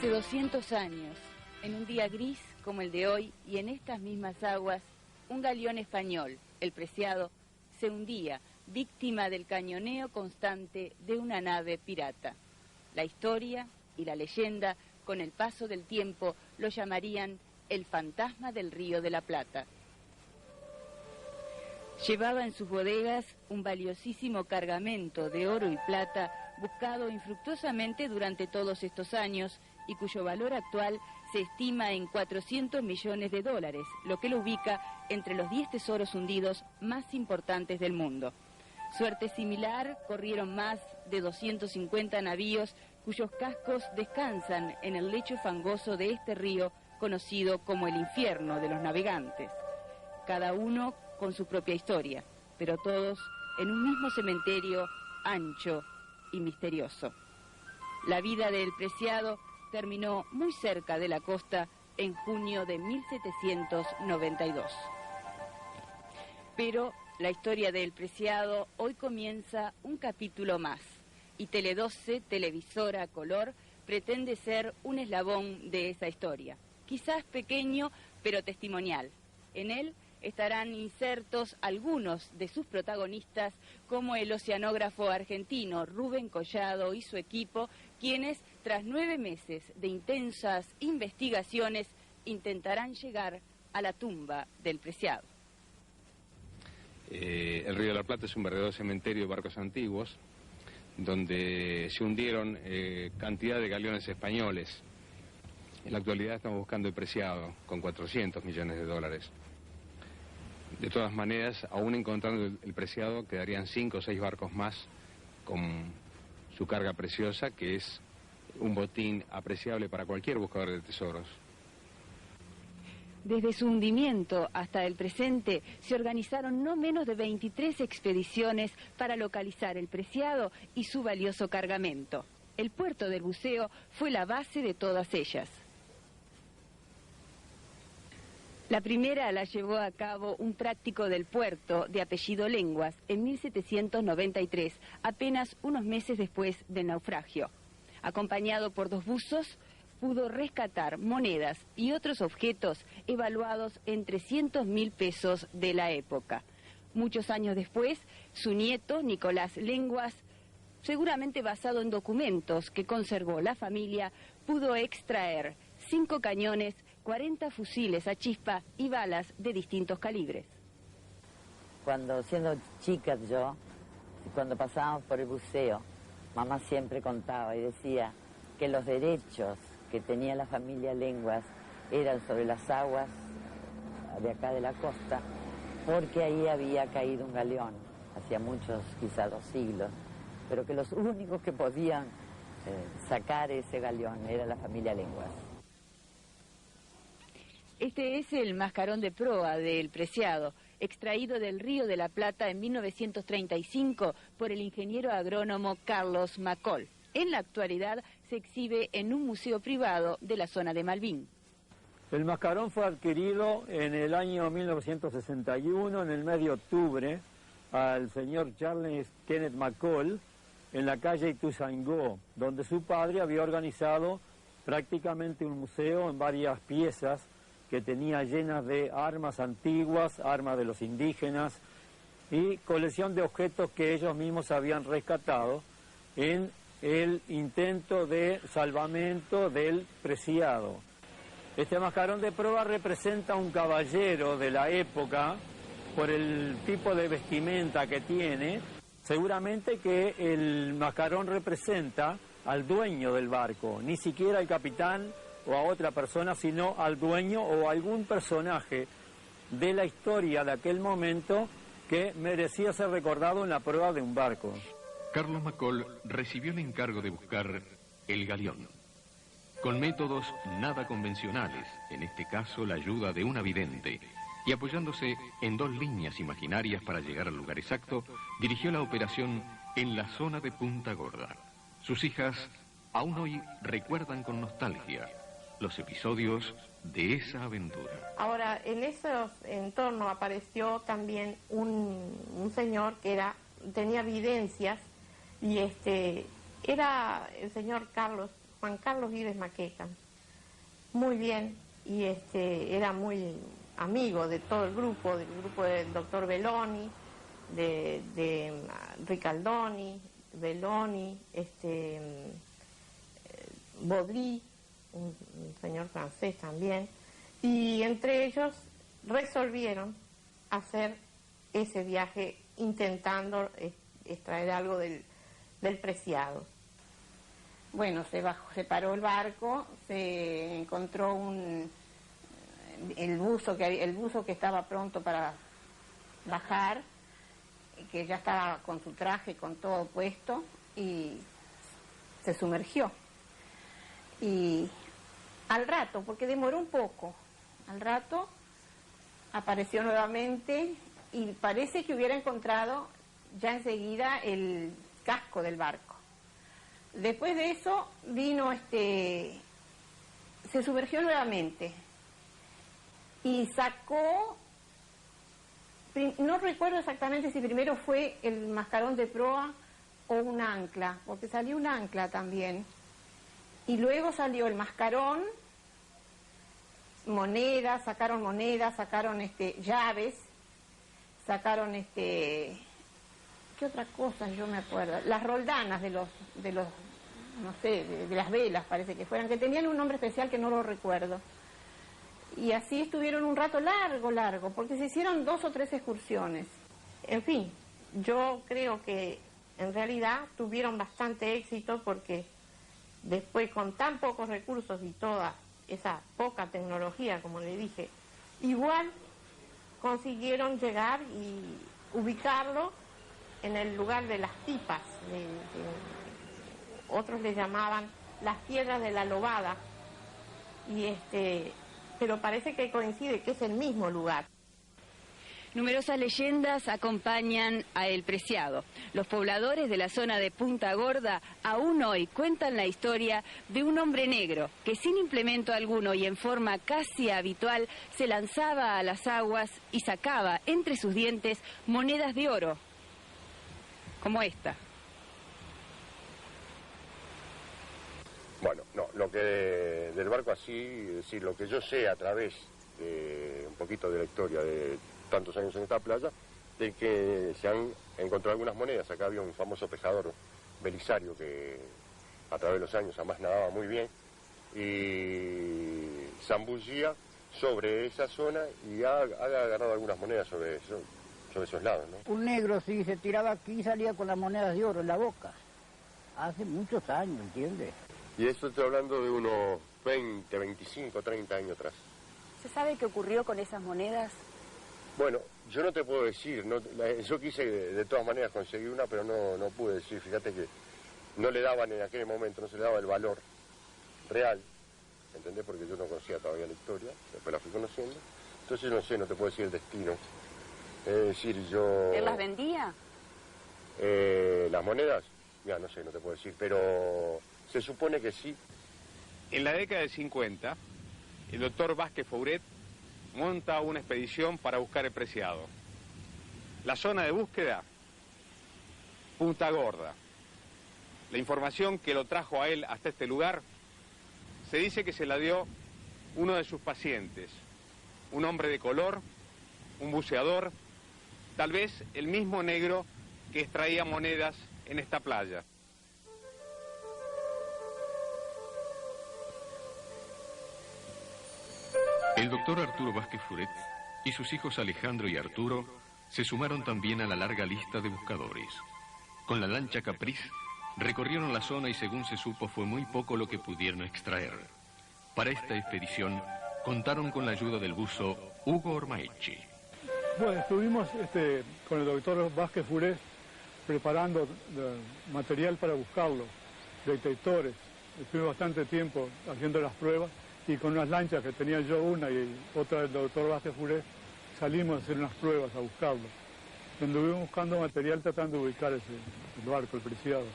Hace 200 años, en un día gris como el de hoy y en estas mismas aguas, un galeón español, el Preciado, se hundía, víctima del cañoneo constante de una nave pirata. La historia y la leyenda, con el paso del tiempo, lo llamarían el fantasma del Río de la Plata. Llevaba en sus bodegas un valiosísimo cargamento de oro y plata buscado infructuosamente durante todos estos años y cuyo valor actual se estima en 400 millones de dólares, lo que lo ubica entre los 10 tesoros hundidos más importantes del mundo. Suerte similar corrieron más de 250 navíos cuyos cascos descansan en el lecho fangoso de este río conocido como el infierno de los navegantes. Cada uno con su propia historia, pero todos en un mismo cementerio ancho y misterioso. La vida del Preciado terminó muy cerca de la costa en junio de 1792. Pero la historia del Preciado hoy comienza un capítulo más, y Tele12, televisora a color, pretende ser un eslabón de esa historia. Quizás pequeño, pero testimonial. En él estarán insertos algunos de sus protagonistas, como el oceanógrafo argentino Rubén Collado y su equipo, quienes, tras 9 meses de intensas investigaciones, intentarán llegar a la tumba del Preciado. El Río de la Plata es un verdadero cementerio de barcos antiguos, donde se hundieron cantidad de galeones españoles. En la actualidad estamos buscando el Preciado, con 400 millones de dólares. De todas maneras, aún encontrando el Preciado, quedarían 5 o 6 barcos más con su carga preciosa, que es un botín apreciable para cualquier buscador de tesoros. Desde su hundimiento hasta el presente, se organizaron no menos de 23 expediciones para localizar el Preciado y su valioso cargamento. El puerto del buceo fue la base de todas ellas. La primera la llevó a cabo un práctico del puerto de apellido Lenguas en 1793, apenas unos meses después del naufragio. Acompañado por 2 buzos, pudo rescatar monedas y otros objetos evaluados en 300.000 pesos de la época. Muchos años después, su nieto, Nicolás Lenguas, seguramente basado en documentos que conservó la familia, pudo extraer 5 cañones, 40 fusiles a chispa y balas de distintos calibres. Cuando siendo chica yo, cuando pasábamos por el buceo, mamá siempre contaba y decía que los derechos que tenía la familia Lenguas eran sobre las aguas de acá de la costa, porque ahí había caído un galeón, hacía muchos, quizá 2 siglos, pero que los únicos que podían sacar ese galeón era la familia Lenguas. Este es el mascarón de proa del Preciado, extraído del Río de la Plata en 1935 por el ingeniero agrónomo Carlos Macol. En la actualidad se exhibe en un museo privado de la zona de Malvín. El mascarón fue adquirido en el año 1961, en el mes de octubre, al señor Charles Kenneth Macol, en la calle Ituzaingó, donde su padre había organizado prácticamente un museo en varias piezas que tenía llenas de armas antiguas, armas de los indígenas y colección de objetos que ellos mismos habían rescatado en el intento de salvamento del Preciado. Este mascarón de proa representa un caballero de la época por el tipo de vestimenta que tiene. Seguramente que el mascarón representa al dueño del barco, ni siquiera al capitán o a otra persona, sino al dueño o a algún personaje de la historia de aquel momento que merecía ser recordado en la proa de un barco. Carlos Macol recibió el encargo de buscar el galeón. Con métodos nada convencionales, en este caso la ayuda de una vidente, y apoyándose en 2 líneas imaginarias para llegar al lugar exacto, dirigió la operación en la zona de Punta Gorda. Sus hijas aún hoy recuerdan con nostalgia los episodios de esa aventura. Ahora, en ese entorno apareció también un señor que tenía evidencias y era el señor Carlos Juan Carlos Vives Maqueca. Muy bien, y era muy amigo de todo el grupo del doctor Belloni, de Ricaldoni, Belloni, Baudry, un señor francés también, y entre ellos resolvieron hacer ese viaje intentando extraer algo del Preciado. Bueno, se paró el barco, se encontró el buzo que estaba pronto para bajar, que ya estaba con su traje, con todo puesto, y se sumergió. Y al rato, porque demoró un poco, al rato apareció nuevamente y parece que hubiera encontrado ya enseguida el casco del barco. Después de eso vino se sumergió nuevamente y sacó, no recuerdo exactamente si primero fue el mascarón de proa o un ancla, porque salió un ancla también, y luego salió el mascarón, sacaron llaves, sacaron ¿qué otra cosa yo me acuerdo? Las roldanas de los no sé, de las velas parece que fueran, que tenían un nombre especial que no lo recuerdo. Y así estuvieron un rato largo, porque se hicieron 2 o 3 excursiones. En fin, yo creo que en realidad tuvieron bastante éxito porque después con tan pocos recursos y toda esa poca tecnología, como le dije, igual consiguieron llegar y ubicarlo en el lugar de las tipas, otros le llamaban las piedras de la Lobada, y pero parece que coincide que es el mismo lugar. Numerosas leyendas acompañan a El Preciado. Los pobladores de la zona de Punta Gorda aún hoy cuentan la historia de un hombre negro que sin implemento alguno y en forma casi habitual se lanzaba a las aguas y sacaba entre sus dientes monedas de oro, como esta. Bueno, no, lo que del barco así, es decir, lo que yo sé a través de un poquito de la historia de tantos años en esta playa, de que se han encontrado algunas monedas. Acá había un famoso pescador, Belisario, que a través de los años además nadaba muy bien y zambullía sobre esa zona y ha agarrado algunas monedas sobre esos lados, ¿no? Un negro sí se tiraba aquí y salía con las monedas de oro en la boca. Hace muchos años, ¿entiendes? Y esto estoy hablando de unos 20, 25, 30 años atrás. ¿Se sabe qué ocurrió con esas monedas? Bueno, yo no te puedo decir, yo quise de todas maneras conseguir una, pero no pude decir. Fíjate que no le daban en aquel momento, no se le daba el valor real, ¿entendés? Porque yo no conocía todavía la historia, después la fui conociendo. Entonces no sé, no te puedo decir el destino. Es decir, yo... ¿Él las vendía? Las monedas, ya no sé, no te puedo decir, pero se supone que sí. En la década del 50, el doctor Vázquez Fouret monta una expedición para buscar el Preciado. La zona de búsqueda, Punta Gorda. La información que lo trajo a él hasta este lugar, se dice que se la dio uno de sus pacientes, un hombre de color, un buceador, tal vez el mismo negro que extraía monedas en esta playa. El doctor Arturo Vázquez Fouret y sus hijos Alejandro y Arturo se sumaron también a la larga lista de buscadores. Con la lancha Caprice recorrieron la zona y según se supo fue muy poco lo que pudieron extraer. Para esta expedición contaron con la ayuda del buzo Hugo Ormaechi. Bueno, estuvimos con el doctor Vázquez Fouret preparando material para buscarlo, detectores. Estuvimos bastante tiempo haciendo las pruebas y con unas lanchas que tenía yo una y otra del doctor Vázquez Fouret salimos a hacer unas pruebas, a buscarlo. Anduvimos buscando material tratando de ubicar el barco, el Preciado.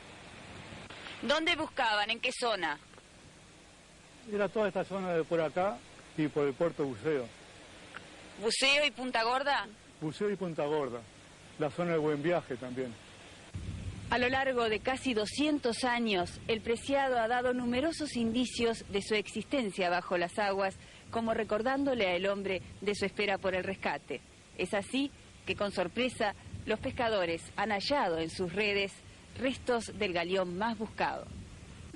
¿Dónde buscaban? ¿En qué zona? Era toda esta zona de por acá y por el puerto Buceo. ¿Buceo y Punta Gorda? Buceo y Punta Gorda. La zona de Buen Viaje también. A lo largo de casi 200 años, el Preciado ha dado numerosos indicios de su existencia bajo las aguas, como recordándole al hombre de su espera por el rescate. Es así que, con sorpresa, los pescadores han hallado en sus redes restos del galeón más buscado.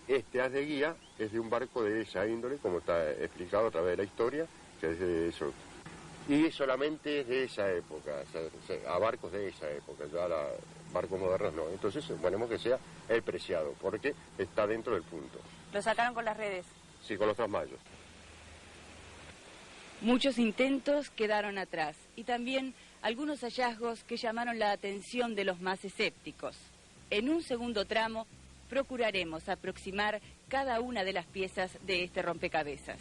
Este haz de guía es de un barco de esa índole, como está explicado a través de la historia, que es de eso. Y solamente es de esa época, o sea, a barcos de esa época, ya barcos modernos no. Entonces suponemos que sea el Preciado, porque está dentro del punto. ¿Lo sacaron con las redes? Sí, con los trasmayos. Muchos intentos quedaron atrás y también algunos hallazgos que llamaron la atención de los más escépticos. En un segundo tramo procuraremos aproximar cada una de las piezas de este rompecabezas.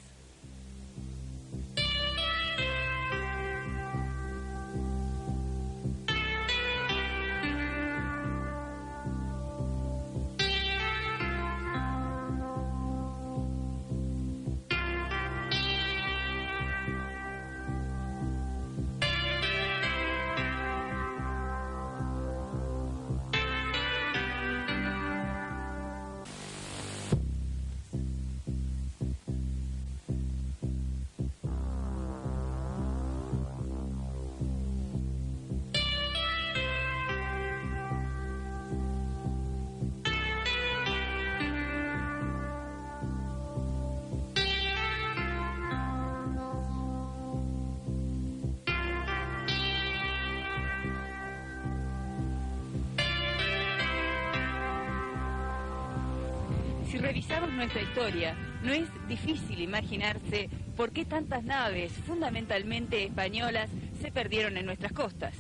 Si revisamos nuestra historia, no es difícil imaginarse por qué tantas naves, fundamentalmente españolas, se perdieron en nuestras costas.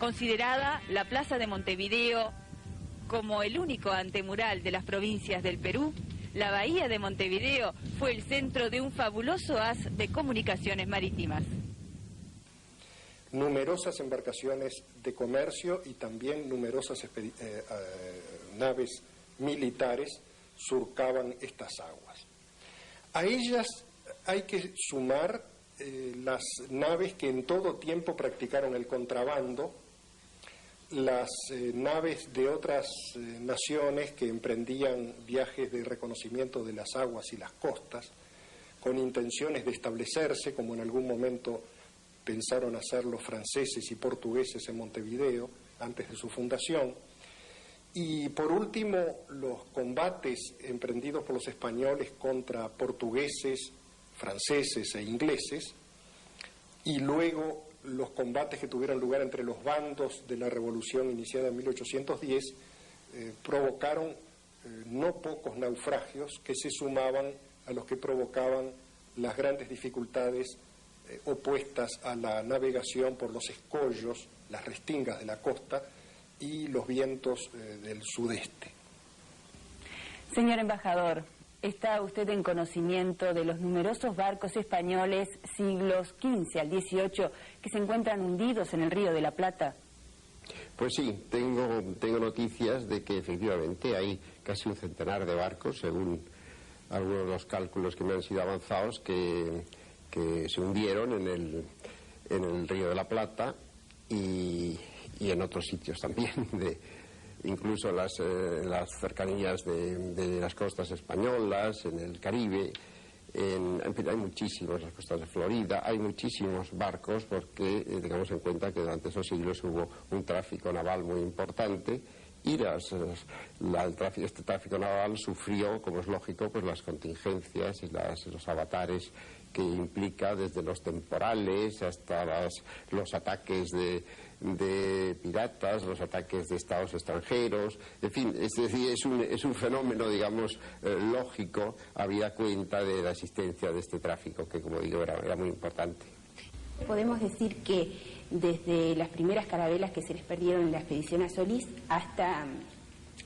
Considerada la Plaza de Montevideo como el único antemural de las provincias del Perú, la bahía de Montevideo fue el centro de un fabuloso haz de comunicaciones marítimas. Numerosas embarcaciones de comercio y también numerosas naves militares surcaban estas aguas. A ellas hay que sumar las naves que en todo tiempo practicaron el contrabando, las naves de otras naciones que emprendían viajes de reconocimiento de las aguas y las costas, con intenciones de establecerse, como en algún momento pensaron hacer los franceses y portugueses en Montevideo, antes de su fundación. Y por último, los combates emprendidos por los españoles contra portugueses, franceses e ingleses, y luego los combates que tuvieron lugar entre los bandos de la revolución iniciada en 1810, provocaron no pocos naufragios que se sumaban a los que provocaban las grandes dificultades opuestas a la navegación por los escollos, las restingas de la costa, y los vientos del sudeste. Señor embajador, ¿está usted en conocimiento de los numerosos barcos españoles siglos XV al XVIII que se encuentran hundidos en el Río de la Plata? Pues sí, tengo noticias de que efectivamente hay casi un centenar de barcos, según algunos de los cálculos que me han sido avanzados, que se hundieron en el Río de la Plata y en otros sitios también, incluso en las cercanías de las costas españolas, en el Caribe, en fin, hay muchísimos, las costas de Florida, hay muchísimos barcos porque tengamos en cuenta que durante esos siglos hubo un tráfico naval muy importante y este tráfico naval sufrió, como es lógico, pues las contingencias y los avatares que implica, desde los temporales hasta los ataques de piratas, los ataques de estados extranjeros, en fin, es decir, es un fenómeno, digamos, lógico, habida cuenta de la existencia de este tráfico, que, como digo, era muy importante. Podemos decir que desde las primeras carabelas que se les perdieron en la expedición a Solís hasta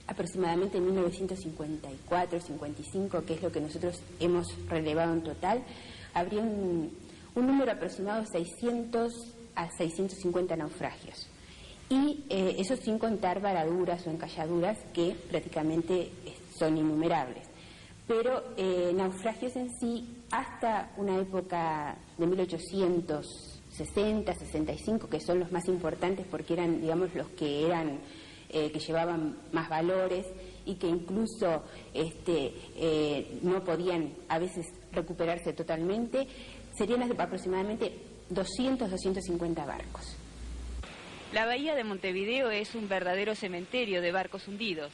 aproximadamente 1954-55, que es lo que nosotros hemos relevado en total, habría un número aproximado de 600 a 650 naufragios. Y eso sin contar varaduras o encalladuras que prácticamente son innumerables. Pero naufragios en sí, hasta una época de 1860, 65, que son los más importantes porque eran, digamos, los que eran que llevaban más valores y que incluso no podían a veces recuperarse totalmente, serían aproximadamente 200-250 barcos. La bahía de Montevideo es un verdadero cementerio de barcos hundidos.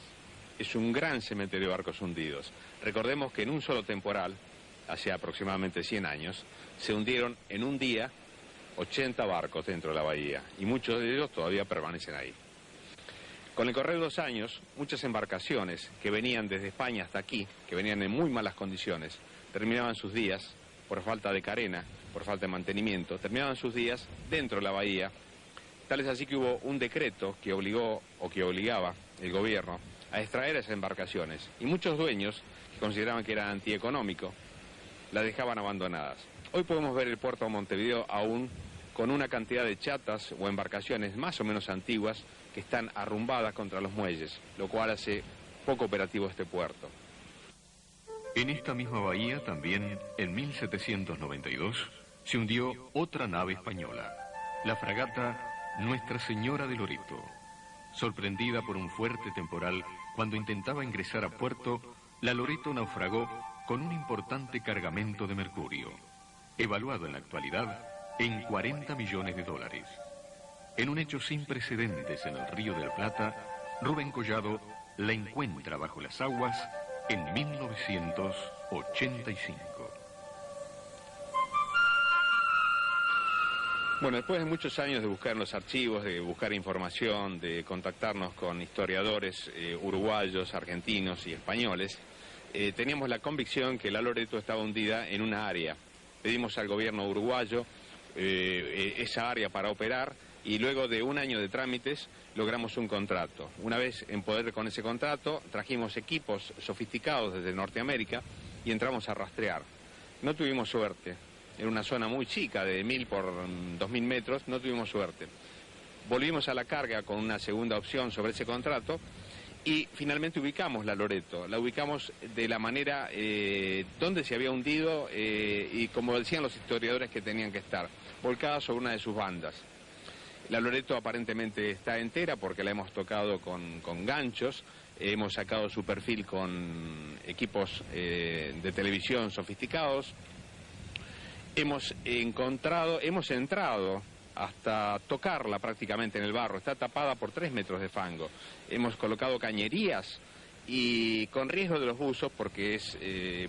Es un gran cementerio de barcos hundidos. Recordemos que en un solo temporal, hace aproximadamente 100 años, se hundieron en un día 80 barcos dentro de la bahía, y muchos de ellos todavía permanecen ahí. Con el correr de los años, muchas embarcaciones que venían desde España hasta aquí, que venían en muy malas condiciones, terminaban sus días, por falta de carena, por falta de mantenimiento, terminaban sus días dentro de la bahía. Tal es así que hubo un decreto que obligó o que obligaba el gobierno a extraer esas embarcaciones, y muchos dueños, que consideraban que era antieconómico, las dejaban abandonadas. Hoy podemos ver el puerto de Montevideo aún con una cantidad de chatas o embarcaciones más o menos antiguas que están arrumbadas contra los muelles, lo cual hace poco operativo este puerto. En esta misma bahía también, en 1792, se hundió otra nave española, la fragata Nuestra Señora de Loreto. Sorprendida por un fuerte temporal, cuando intentaba ingresar a puerto, la Loreto naufragó con un importante cargamento de mercurio, evaluado en la actualidad en $40 millones. En un hecho sin precedentes en el Río de la Plata, Rubén Collado la encuentra bajo las aguas en 1985. Bueno, después de muchos años de buscar en los archivos, de buscar información, de contactarnos con historiadores uruguayos, argentinos y españoles, teníamos la convicción que la Loreto estaba hundida en una área. Pedimos al gobierno uruguayo esa área para operar, y luego de un año de trámites logramos un contrato. Una vez en poder con ese contrato, trajimos equipos sofisticados desde Norteamérica y entramos a rastrear. No tuvimos suerte. En una zona muy chica de 1000 por 2000 metros, no tuvimos suerte. Volvimos a la carga con una segunda opción sobre ese contrato y finalmente ubicamos la Loreto. La ubicamos de la manera donde se había hundido y como decían los historiadores que tenían que estar, volcada sobre una de sus bandas. La Loreto aparentemente está entera porque la hemos tocado con ganchos, hemos sacado su perfil con equipos de televisión sofisticados. Hemos entrado hasta tocarla prácticamente en el barro, está tapada por 3 metros de fango. Hemos colocado cañerías y con riesgo de los buzos, porque es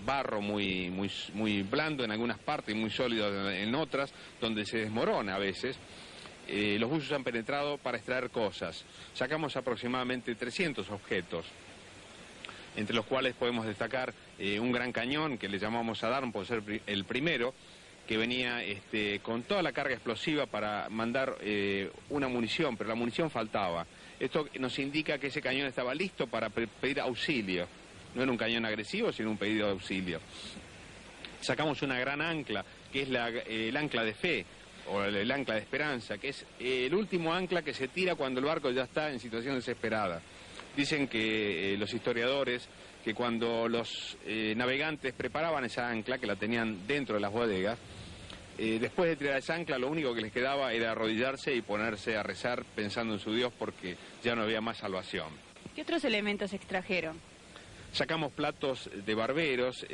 barro muy blando en algunas partes y muy sólido en otras, donde se desmorona a veces. Los buzos han penetrado para extraer cosas. Sacamos aproximadamente 300 objetos, entre los cuales podemos destacar un gran cañón que le llamamos Adarm por ser el primero, que venía con toda la carga explosiva para mandar una munición, pero la munición faltaba. Esto nos indica que ese cañón estaba listo para pedir auxilio. No era un cañón agresivo, sino un pedido de auxilio. Sacamos una gran ancla, que es el ancla de fe, o el ancla de esperanza, que es el último ancla que se tira cuando el barco ya está en situación desesperada. Dicen que los historiadores, que cuando los navegantes preparaban esa ancla, que la tenían dentro de las bodegas, después de tirar esa ancla, lo único que les quedaba era arrodillarse y ponerse a rezar pensando en su Dios, porque ya no había más salvación. ¿Qué otros elementos extrajeron? Sacamos platos de barberos,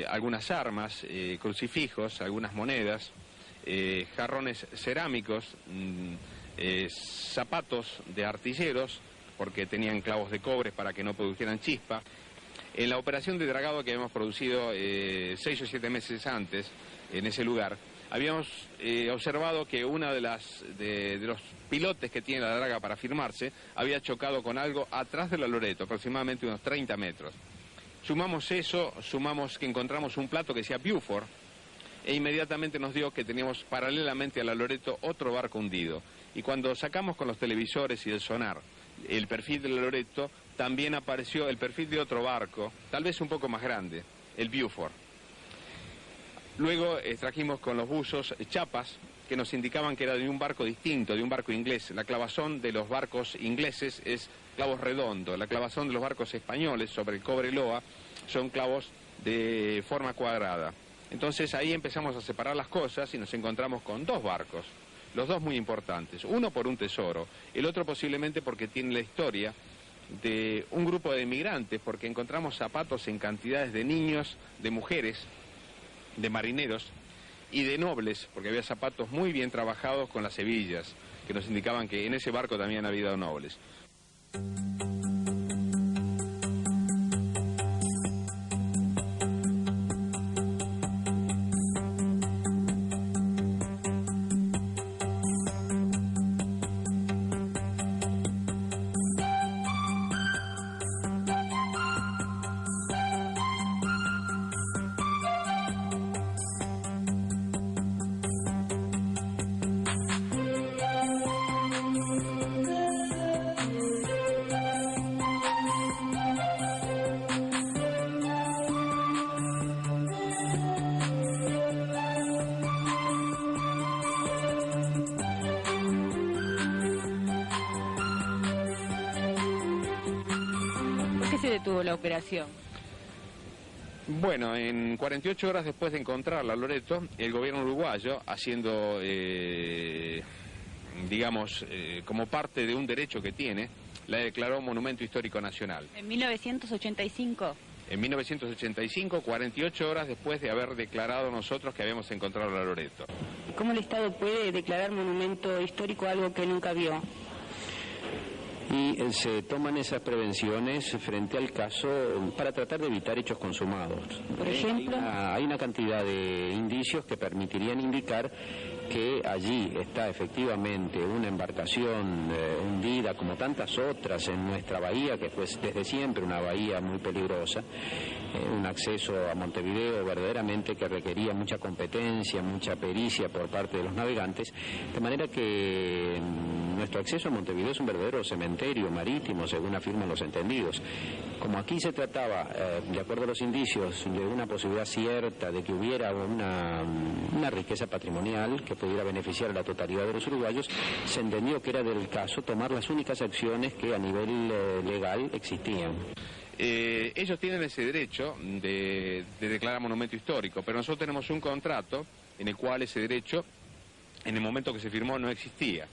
algunas armas, crucifijos, algunas monedas, jarrones cerámicos, zapatos de artilleros, porque tenían clavos de cobre para que no produjeran chispa. En la operación de dragado que habíamos producido 6 o 7 meses antes, en ese lugar, habíamos observado que una de los pilotes que tiene la draga para firmarse había chocado con algo atrás de la Loreto, aproximadamente unos 30 metros. Sumamos eso, sumamos que encontramos un plato que decía Beaufort, e inmediatamente nos dio que teníamos paralelamente a la Loreto otro barco hundido. Y cuando sacamos con los televisores y el sonar el perfil de la Loreto, también apareció el perfil de otro barco, tal vez un poco más grande, el Beaufort. Luego trajimos con los buzos chapas que nos indicaban que era de un barco distinto, de un barco inglés. La clavazón de los barcos ingleses es clavos redondos, la clavazón de los barcos españoles sobre el cobre loa son clavos de forma cuadrada. Entonces ahí empezamos a separar las cosas y nos encontramos con 2 barcos. Los dos muy importantes, uno por un tesoro, el otro posiblemente porque tiene la historia de un grupo de emigrantes, porque encontramos zapatos en cantidades de niños, de mujeres, de marineros y de nobles, porque había zapatos muy bien trabajados con las hebillas, que nos indicaban que en ese barco también había habido nobles. Se detuvo la operación. Bueno, en 48 horas después de encontrarla a Loreto, el gobierno uruguayo, haciendo, como parte de un derecho que tiene, la declaró Monumento Histórico Nacional. ¿En 1985? En 1985, 48 horas después de haber declarado nosotros que habíamos encontrado a Loreto. ¿Cómo el Estado puede declarar monumento histórico algo que nunca vio? Y se toman esas prevenciones frente al caso para tratar de evitar hechos consumados. Por ejemplo, hay una cantidad de indicios que permitirían indicar que allí está efectivamente una embarcación hundida como tantas otras en nuestra bahía, que fue desde siempre una bahía muy peligrosa, un acceso a Montevideo verdaderamente que requería mucha competencia, mucha pericia por parte de los navegantes, de manera que nuestro acceso a Montevideo es un verdadero cementerio marítimo, según afirman los entendidos. Como aquí se trataba, de acuerdo a los indicios, de una posibilidad cierta de que hubiera una riqueza patrimonial que pudiera beneficiar a la totalidad de los uruguayos, se entendió que era del caso tomar las únicas acciones que a nivel legal existían. Ellos tienen ese derecho de declarar monumento histórico, pero nosotros tenemos un contrato en el cual ese derecho, en el momento que se firmó, no existía.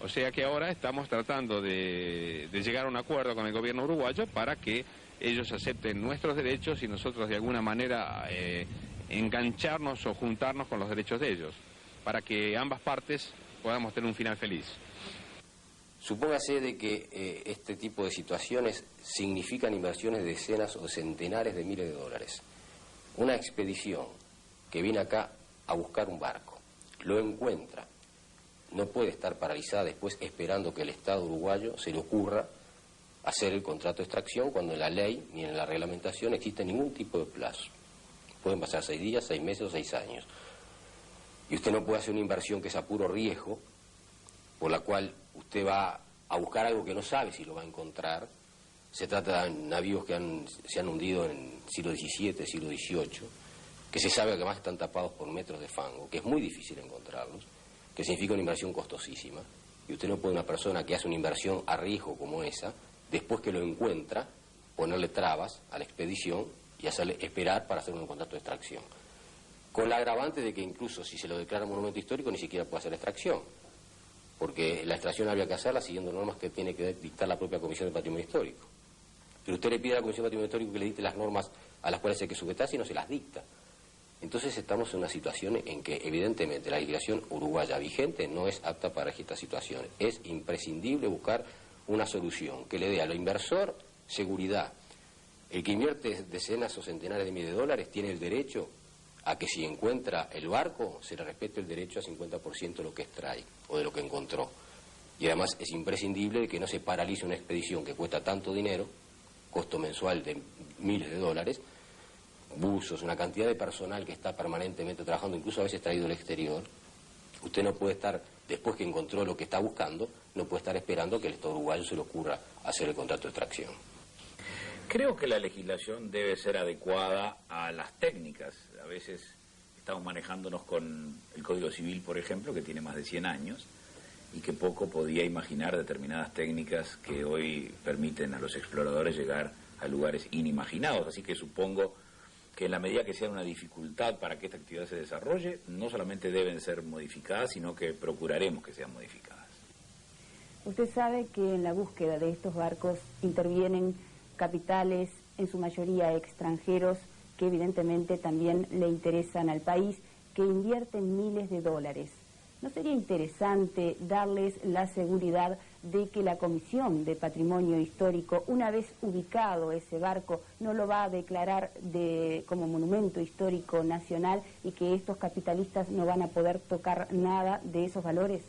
O sea que ahora estamos tratando de llegar a un acuerdo con el gobierno uruguayo para que ellos acepten nuestros derechos y nosotros de alguna manera engancharnos o juntarnos con los derechos de ellos, para que ambas partes podamos tener un final feliz. Supóngase de que este tipo de situaciones significan inversiones de decenas o centenares de miles de dólares. Una expedición que viene acá a buscar un barco, lo encuentra, no puede estar paralizada después esperando que el Estado uruguayo se le ocurra hacer el contrato de extracción cuando en la ley ni en la reglamentación existe ningún tipo de plazo. Pueden pasar 6 días, 6 meses o 6 años. Y usted no puede hacer una inversión que es a puro riesgo, por la cual usted va a buscar algo que no sabe si lo va a encontrar. Se trata de navíos que se han hundido en el siglo XVII, siglo XVIII, que se sabe que además están tapados por metros de fango, que es muy difícil encontrarlos, que significa una inversión costosísima. Y usted no puede, una persona que hace una inversión a riesgo como esa, después que lo encuentra, ponerle trabas a la expedición y hacerle esperar para hacer un contrato de extracción. Con la agravante de que incluso si se lo declara monumento histórico ni siquiera puede hacer la extracción, porque la extracción habría que hacerla siguiendo normas que tiene que dictar la propia Comisión de Patrimonio Histórico. Pero usted le pide a la Comisión de Patrimonio Histórico que le dicte las normas a las cuales hay que sujetarse y no se las dicta. Entonces estamos en una situación en que evidentemente la legislación uruguaya vigente no es apta para esta situación. Es imprescindible buscar una solución que le dé al inversor seguridad. El que invierte decenas o centenares de miles de dólares tiene el derecho a que si encuentra el barco se le respete el derecho a 50% de lo que extrae o de lo que encontró. Y además es imprescindible que no se paralice una expedición que cuesta tanto dinero, costo mensual de miles de dólares, buzos, una cantidad de personal que está permanentemente trabajando, incluso a veces traído del exterior. Usted no puede estar, después que encontró lo que está buscando, no puede estar esperando que el Estado uruguayo se le ocurra hacer el contrato de extracción. Creo que la legislación debe ser adecuada a las técnicas. A veces estamos manejándonos con el Código Civil, por ejemplo, que tiene más de 100 años y que poco podía imaginar determinadas técnicas que hoy permiten a los exploradores llegar a lugares inimaginados. Así que supongo que en la medida que sea una dificultad para que esta actividad se desarrolle, no solamente deben ser modificadas, sino que procuraremos que sean modificadas. Usted sabe que en la búsqueda de estos barcos intervienen capitales, en su mayoría extranjeros, que evidentemente también le interesan al país, que invierten miles de dólares. ¿No sería interesante darles la seguridad de que la Comisión de Patrimonio Histórico, una vez ubicado ese barco, no lo va a declarar como monumento histórico nacional y que estos capitalistas no van a poder tocar nada de esos valores?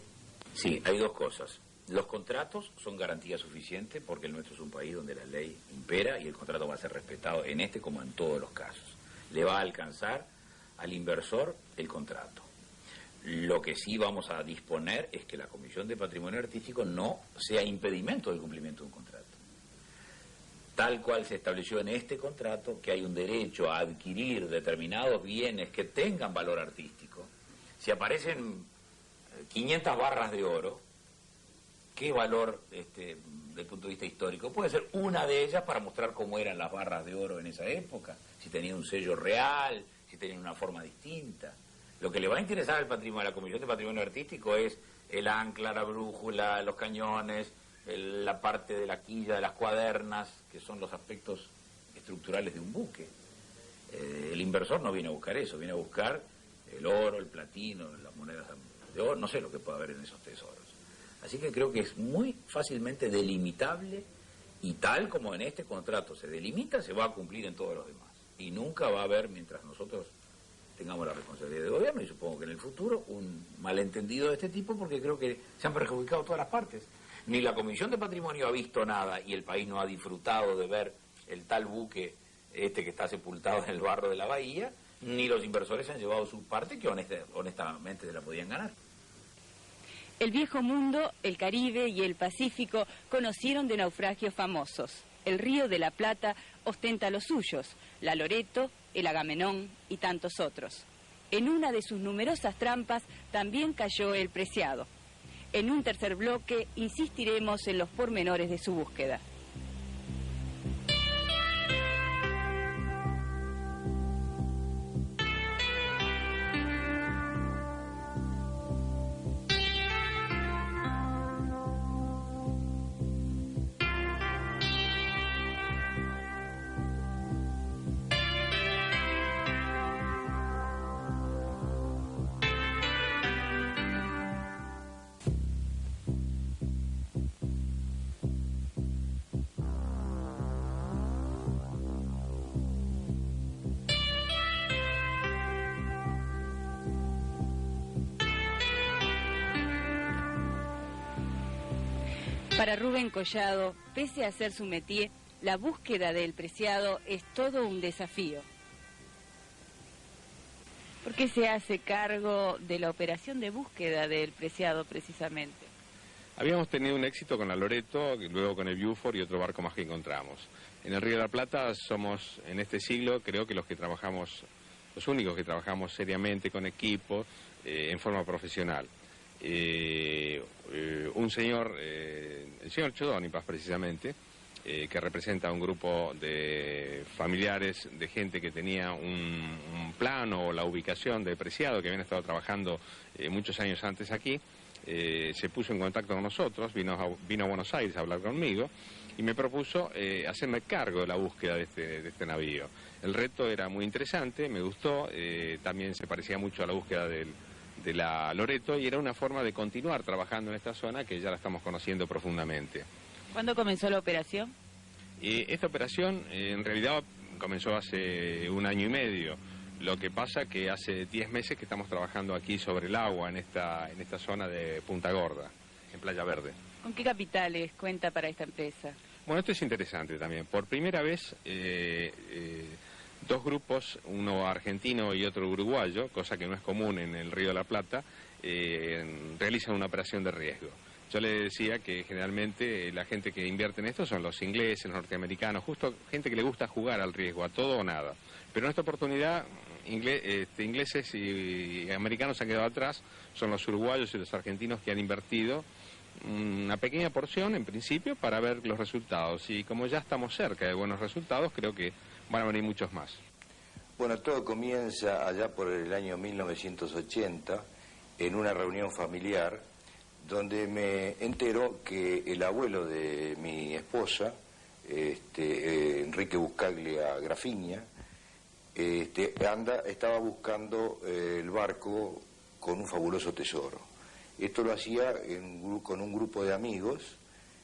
Sí, hay dos cosas. Los contratos son garantía suficiente porque el nuestro es un país donde la ley impera y el contrato va a ser respetado en este como en todos los casos. Le va a alcanzar al inversor el contrato. Lo que sí vamos a disponer es que la Comisión de Patrimonio Artístico no sea impedimento del cumplimiento de un contrato. Tal cual se estableció en este contrato, que hay un derecho a adquirir determinados bienes que tengan valor artístico. Si aparecen 500 barras de oro, ¿qué valor desde el punto de vista histórico? Puede ser una de ellas para mostrar cómo eran las barras de oro en esa época, si tenían un sello real, si tenían una forma distinta. Lo que le va a interesar al patrimonio, a la Comisión de Patrimonio Artístico es el ancla, la brújula, los cañones, la parte de la quilla, de las cuadernas, que son los aspectos estructurales de un buque. El inversor no viene a buscar eso, viene a buscar el oro, el platino, las monedas de oro, no sé lo que puede haber en esos tesoros. Así que creo que es muy fácilmente delimitable y tal como en este contrato se delimita, se va a cumplir en todos los demás. Y nunca va a haber, mientras nosotros tengamos la responsabilidad de gobierno, y supongo que en el futuro, un malentendido de este tipo, porque creo que se han perjudicado todas las partes. Ni la Comisión de Patrimonio ha visto nada y el país no ha disfrutado de ver el tal buque que está sepultado en el barro de la bahía, ni los inversores han llevado su parte que honestamente se la podían ganar. El viejo mundo, el Caribe y el Pacífico conocieron de naufragios famosos. El Río de la Plata ostenta los suyos, la Loreto, el Agamenón y tantos otros. En una de sus numerosas trampas también cayó el Preciado. En un tercer bloque insistiremos en los pormenores de su búsqueda. Para Rubén Collado, pese a ser su métier, la búsqueda del Preciado es todo un desafío. ¿Por qué se hace cargo de la operación de búsqueda del Preciado precisamente? Habíamos tenido un éxito con la Loreto, luego con el Beaufort y otro barco más que encontramos. En el Río de la Plata somos, en este siglo, creo que los únicos que trabajamos seriamente con equipo, en forma profesional. Un señor, el señor Chodónipas precisamente, que representa un grupo de familiares de gente que tenía un plano o la ubicación de Preciado, que habían estado trabajando muchos años antes aquí, se puso en contacto con nosotros, vino a Buenos Aires a hablar conmigo y me propuso hacerme cargo de la búsqueda de este navío. El reto era muy interesante, me gustó, también se parecía mucho a la búsqueda de la Loreto y era una forma de continuar trabajando en esta zona que ya la estamos conociendo profundamente. ¿Cuándo comenzó la operación? Esta operación en realidad comenzó hace 1 año y medio. Lo que pasa que hace 10 meses que estamos trabajando aquí sobre el agua en esta zona de Punta Gorda, en Playa Verde. ¿Con qué capitales cuenta para esta empresa? Bueno, esto es interesante también. Por primera vez, 2 grupos, uno argentino y otro uruguayo, cosa que no es común en el Río de la Plata, realizan una operación de riesgo. Yo le decía que generalmente la gente que invierte en esto son los ingleses, los norteamericanos, justo gente que le gusta jugar al riesgo, a todo o nada. Pero en esta oportunidad, ingleses y americanos se han quedado atrás, son los uruguayos y los argentinos que han invertido una pequeña porción en principio para ver los resultados. Y como ya estamos cerca de buenos resultados, creo que van a venir muchos más. Bueno, todo comienza allá por el año 1980 en una reunión familiar donde me entero que el abuelo de mi esposa, Enrique Buscaglia Grafiña, estaba buscando el barco con un fabuloso tesoro. Esto lo hacía con un grupo de amigos,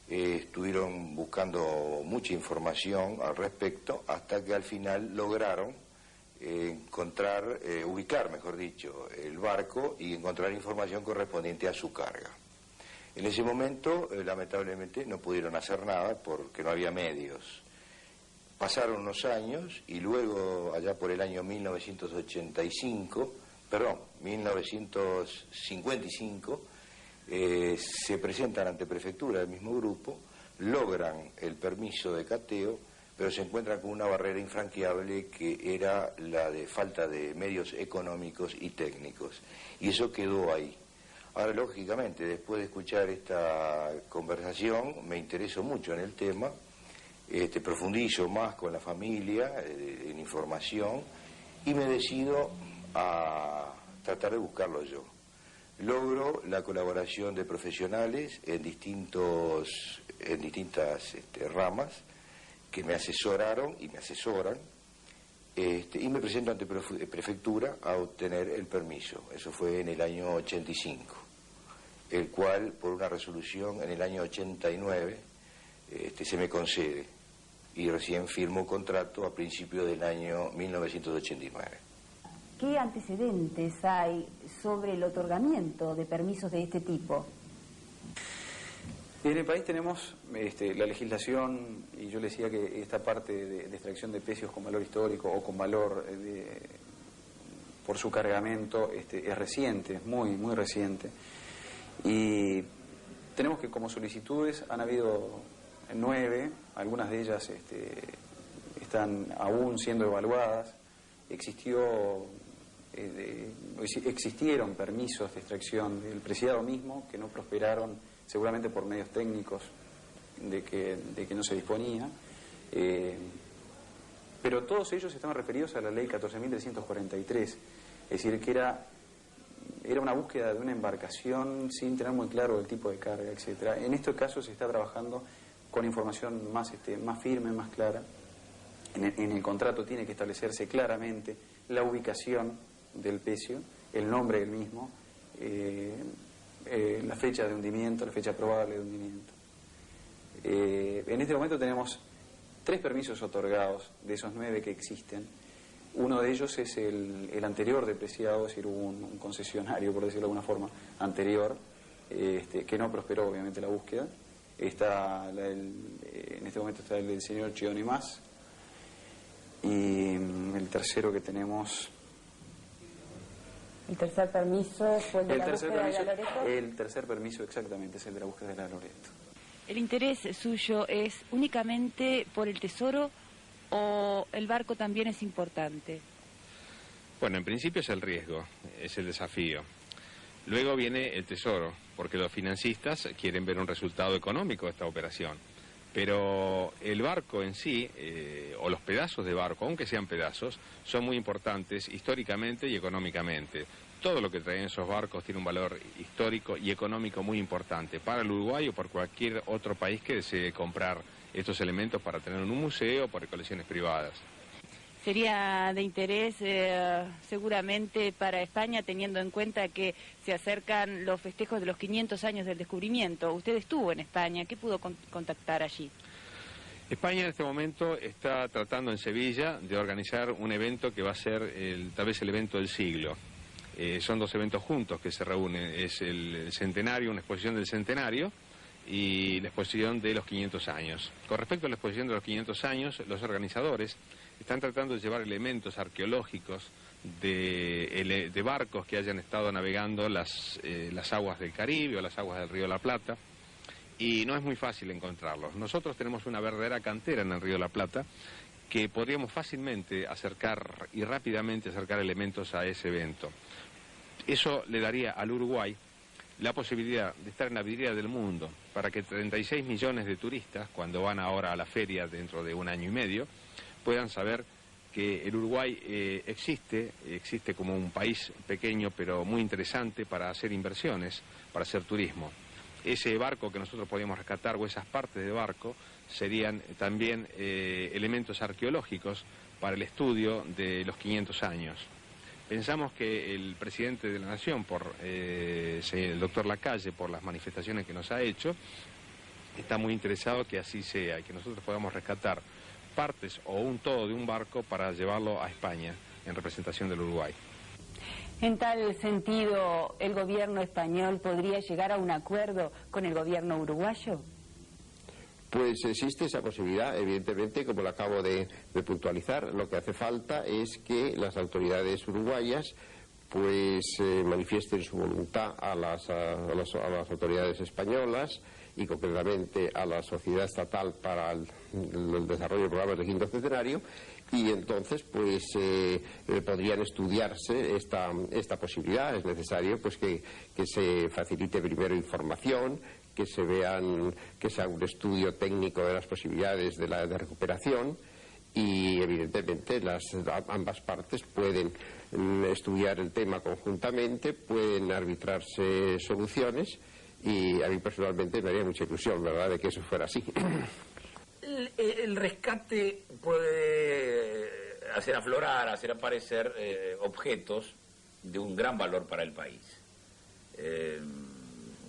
estuvieron buscando mucha información al respecto hasta que al final lograron ubicar, mejor dicho, el barco y encontrar información correspondiente a su carga. En ese momento, lamentablemente, no pudieron hacer nada porque no había medios. Pasaron unos años y luego, allá por el año 1955, se presentan ante prefectura del mismo grupo, logran el permiso de cateo, pero se encuentran con una barrera infranqueable que era la de falta de medios económicos y técnicos. Y eso quedó ahí. Ahora, lógicamente, después de escuchar esta conversación, me intereso mucho en el tema, profundizo más con la familia, en información, y me decido a tratar de buscarlo yo. Logro la colaboración de profesionales en distintas ramas que me asesoraron y me asesoran, y me presento ante prefectura a obtener el permiso. Eso fue en el año 85, el cual, por una resolución en el año 89, se me concede, y recién firmo contrato a principios del año 1989. ¿Qué antecedentes hay sobre el otorgamiento de permisos de este tipo? En el país tenemos la legislación, y yo le decía que esta parte de extracción de pecios con valor histórico o con valor por su cargamento es reciente, es muy, muy reciente. Y tenemos que como solicitudes han habido 9, algunas de ellas están aún siendo evaluadas. Existieron permisos de extracción del preciado mismo que no prosperaron, seguramente por medios técnicos de que no se disponía, pero todos ellos estaban referidos a la ley 14.343, es decir, que era una búsqueda de una embarcación sin tener muy claro el tipo de carga, etcétera. En este caso se está trabajando con información más firme, más clara. En el contrato tiene que establecerse claramente la ubicación del pecio, el nombre del mismo, la fecha de hundimiento, la fecha probable de hundimiento. En este momento tenemos 3 permisos otorgados de esos 9 que existen. Uno de ellos es el anterior depreciado, es decir, hubo un concesionario, por decirlo de alguna forma, anterior, que no prosperó obviamente la búsqueda. En este momento está el del señor Chioni Más, y el tercero que tenemos... ¿El tercer permiso fue el de la búsqueda de la Loreto? El tercer permiso, exactamente, es el de la búsqueda de la Loreto. ¿El interés suyo es únicamente por el tesoro o el barco también es importante? Bueno, en principio es el riesgo, es el desafío. Luego viene el tesoro, porque los financistas quieren ver un resultado económico de esta operación. Pero el barco en sí, o los pedazos de barco, aunque sean pedazos, son muy importantes históricamente y económicamente. Todo lo que traen esos barcos tiene un valor histórico y económico muy importante para el Uruguay o para cualquier otro país que desee comprar estos elementos para tener en un museo o para colecciones privadas. Sería de interés seguramente para España, teniendo en cuenta que se acercan los festejos de los 500 años del descubrimiento. Usted estuvo en España, ¿qué pudo contactar allí? España en este momento está tratando en Sevilla de organizar un evento que va a ser tal vez el evento del siglo. Son 2 eventos juntos que se reúnen, es el centenario, una exposición del centenario y la exposición de los 500 años. Con respecto a la exposición de los 500 años, los organizadores están tratando de llevar elementos arqueológicos de barcos que hayan estado navegando las aguas del Caribe o las aguas del Río de la Plata, y no es muy fácil encontrarlos. Nosotros tenemos una verdadera cantera en el Río de la Plata que podríamos fácilmente acercar y rápidamente acercar elementos a ese evento. Eso le daría al Uruguay la posibilidad de estar en la vidriera del mundo para que 36 millones de turistas, cuando van ahora a la feria dentro de un año y medio, puedan saber que el Uruguay existe como un país pequeño pero muy interesante para hacer inversiones, para hacer turismo. Ese barco que nosotros podíamos rescatar o esas partes de barco serían también elementos arqueológicos para el estudio de los 500 años. Pensamos que el presidente de la Nación, el doctor Lacalle, por las manifestaciones que nos ha hecho, está muy interesado que así sea y que nosotros podamos rescatar partes o un todo de un barco para llevarlo a España en representación del Uruguay. En tal sentido, ¿el gobierno español podría llegar a un acuerdo con el gobierno uruguayo? Pues existe esa posibilidad, evidentemente, como lo acabo de puntualizar. Lo que hace falta es que las autoridades uruguayas pues manifiesten su voluntad a las autoridades españolas y concretamente a la Sociedad Estatal para el Desarrollo de Programas de Quinto Centenario, y entonces pues podrían estudiarse esta posibilidad. Es necesario pues que se facilite primero información, que se haga un estudio técnico de las posibilidades de recuperación, y evidentemente ambas partes pueden estudiar el tema conjuntamente, pueden arbitrarse soluciones, y a mí personalmente me haría mucha ilusión, ¿verdad?, de que eso fuera así. El rescate puede hacer aflorar, hacer aparecer objetos de un gran valor para el país.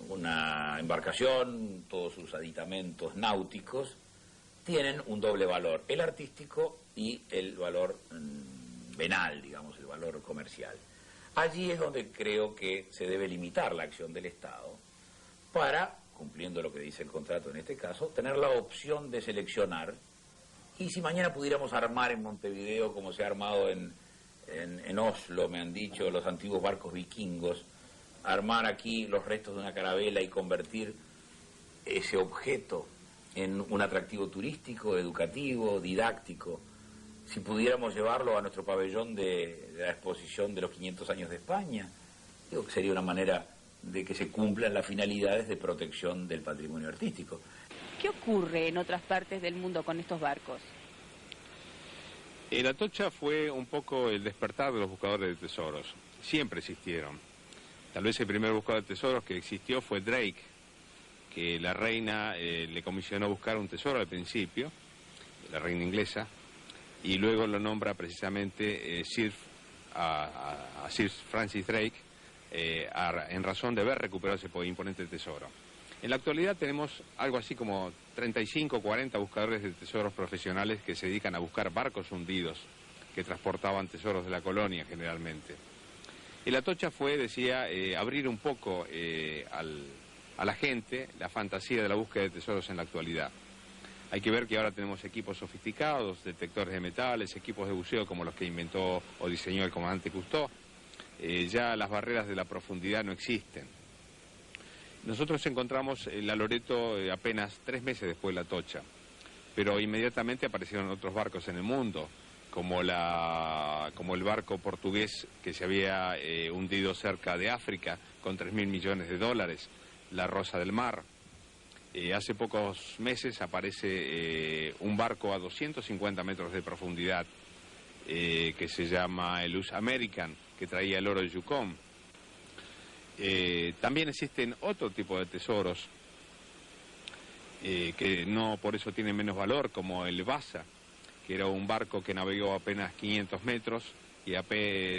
Una embarcación, todos sus aditamentos náuticos tienen un doble valor, el artístico y el valor venal, digamos, el valor comercial. Allí es donde creo que se debe limitar la acción del Estado para, cumpliendo lo que dice el contrato en este caso, tener la opción de seleccionar, y si mañana pudiéramos armar en Montevideo, como se ha armado en Oslo, me han dicho, los antiguos barcos vikingos, armar aquí los restos de una carabela y convertir ese objeto en un atractivo turístico, educativo, didáctico, si pudiéramos llevarlo a nuestro pabellón de la exposición de los 500 años de España, digo que sería una manera de que se cumplan las finalidades de protección del patrimonio artístico. ¿Qué ocurre en otras partes del mundo con estos barcos? El Atocha fue un poco el despertar de los buscadores de tesoros. Siempre existieron. Tal vez el primer buscador de tesoros que existió fue Drake, que la reina le comisionó buscar un tesoro al principio, la reina inglesa, y luego lo nombra precisamente Sir Francis Drake, en razón de haber recuperado ese imponente tesoro. En la actualidad tenemos algo así como 35 o 40 buscadores de tesoros profesionales que se dedican a buscar barcos hundidos que transportaban tesoros de la colonia generalmente. El Atocha fue, decía, abrir un poco a la gente la fantasía de la búsqueda de tesoros en la actualidad. Hay que ver que ahora tenemos equipos sofisticados, detectores de metales, equipos de buceo como los que inventó o diseñó el comandante Cousteau. Ya las barreras de la profundidad no existen. Nosotros encontramos la Loreto apenas 3 meses después de la Atocha, pero inmediatamente aparecieron otros barcos en el mundo, como el barco portugués que se había hundido cerca de África con 3.000 millones de dólares, la Rosa del Mar. Hace pocos meses aparece un barco a 250 metros de profundidad que se llama el US American, que traía el oro de Yukon. También existen otro tipo de tesoros que no por eso tienen menos valor, como el Vasa, que era un barco que navegó apenas 500 metros y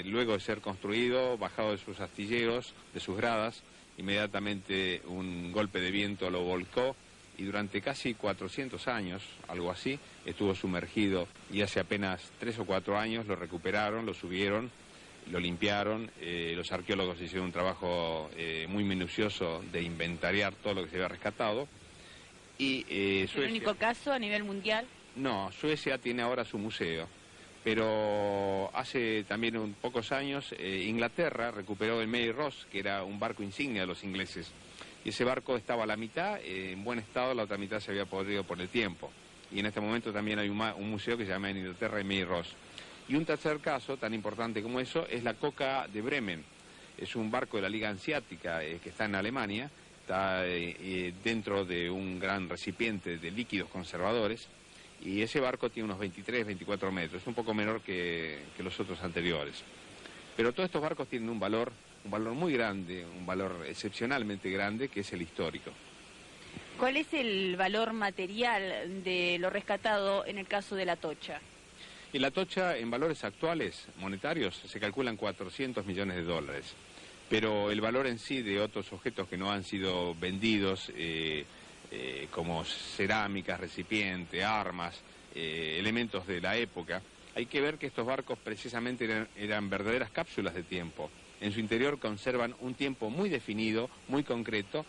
luego de ser construido, bajado de sus astilleros, de sus gradas, inmediatamente un golpe de viento lo volcó y durante casi 400 años, algo así, estuvo sumergido, y hace apenas 3 o 4 años lo recuperaron, lo subieron, lo limpiaron. Los arqueólogos hicieron un trabajo muy minucioso de inventariar todo lo que se había rescatado. Y ¿Es el único caso a nivel mundial? No, Suecia tiene ahora su museo, pero hace también pocos años Inglaterra recuperó el Mary Ross, que era un barco insignia de los ingleses, y ese barco estaba a la mitad en buen estado, la otra mitad se había podrido por el tiempo, y en este momento también hay un museo que se llama en Inglaterra el Mary Ross. Y un tercer caso tan importante como eso es la Coca de Bremen. Es un barco de la Liga Hanseática que está en Alemania, está dentro de un gran recipiente de líquidos conservadores, y ese barco tiene unos 23, 24 metros, un poco menor que los otros anteriores. Pero todos estos barcos tienen un valor muy grande, un valor excepcionalmente grande, que es el histórico. ¿Cuál es el valor material de lo rescatado en el caso de la Atocha? Y la Atocha, en valores actuales, monetarios, se calculan 400 millones de dólares. Pero el valor en sí de otros objetos que no han sido vendidos, como cerámicas, recipientes, armas, elementos de la época, hay que ver que estos barcos precisamente eran verdaderas cápsulas de tiempo. En su interior conservan un tiempo muy definido, muy concreto,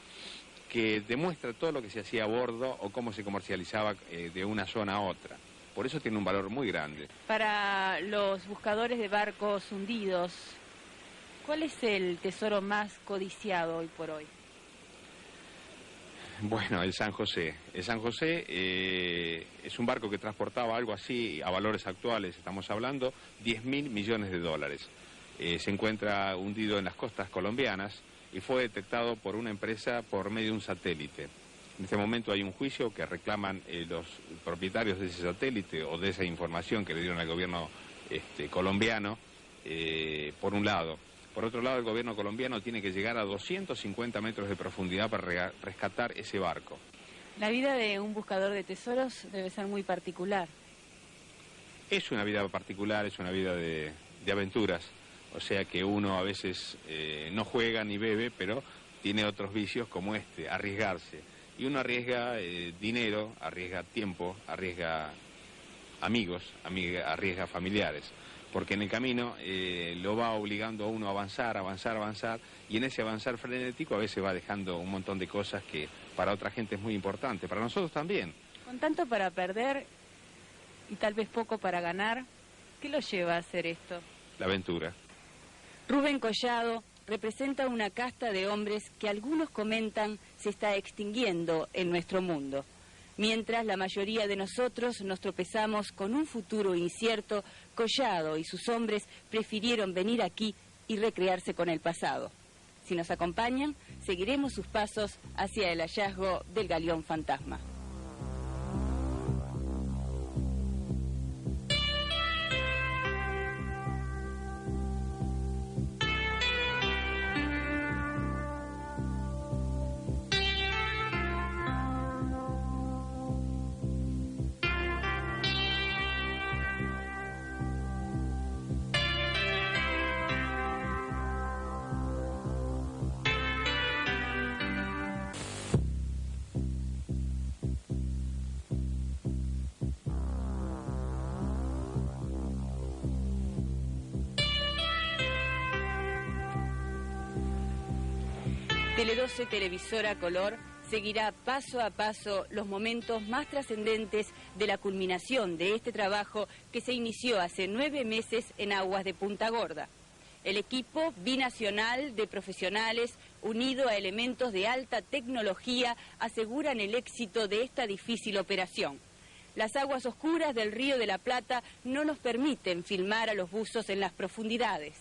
que demuestra todo lo que se hacía a bordo o cómo se comercializaba de una zona a otra. Por eso tiene un valor muy grande. Para los buscadores de barcos hundidos, ¿cuál es el tesoro más codiciado hoy por hoy? Bueno, el San José. El San José es un barco que transportaba algo así, a valores actuales estamos hablando, 10.000 millones de dólares. Se encuentra hundido en las costas colombianas y fue detectado por una empresa por medio de un satélite. En este momento hay un juicio que reclaman los propietarios de ese satélite o de esa información que le dieron al gobierno colombiano, por un lado. Por otro lado, el gobierno colombiano tiene que llegar a 250 metros de profundidad para rescatar ese barco. La vida de un buscador de tesoros debe ser muy particular. Es una vida particular, es una vida de aventuras. O sea que uno a veces no juega ni bebe, pero tiene otros vicios como arriesgarse. Y uno arriesga dinero, arriesga tiempo, arriesga amigos, arriesga familiares. Porque en el camino lo va obligando a uno a avanzar, y en ese avanzar frenético a veces va dejando un montón de cosas que para otra gente es muy importante, para nosotros también. Con tanto para perder y tal vez poco para ganar, ¿qué lo lleva a hacer esto? La aventura. Rubén Collado representa una casta de hombres que algunos comentan se está extinguiendo en nuestro mundo. Mientras la mayoría de nosotros nos tropezamos con un futuro incierto, Collado y sus hombres prefirieron venir aquí y recrearse con el pasado. Si nos acompañan, seguiremos sus pasos hacia el hallazgo del galeón fantasma. Tele12 Televisora Color seguirá paso a paso los momentos más trascendentes de la culminación de este trabajo que se inició hace 9 meses en aguas de Punta Gorda. El equipo binacional de profesionales, unido a elementos de alta tecnología, aseguran el éxito de esta difícil operación. Las aguas oscuras del Río de la Plata no nos permiten filmar a los buzos en las profundidades.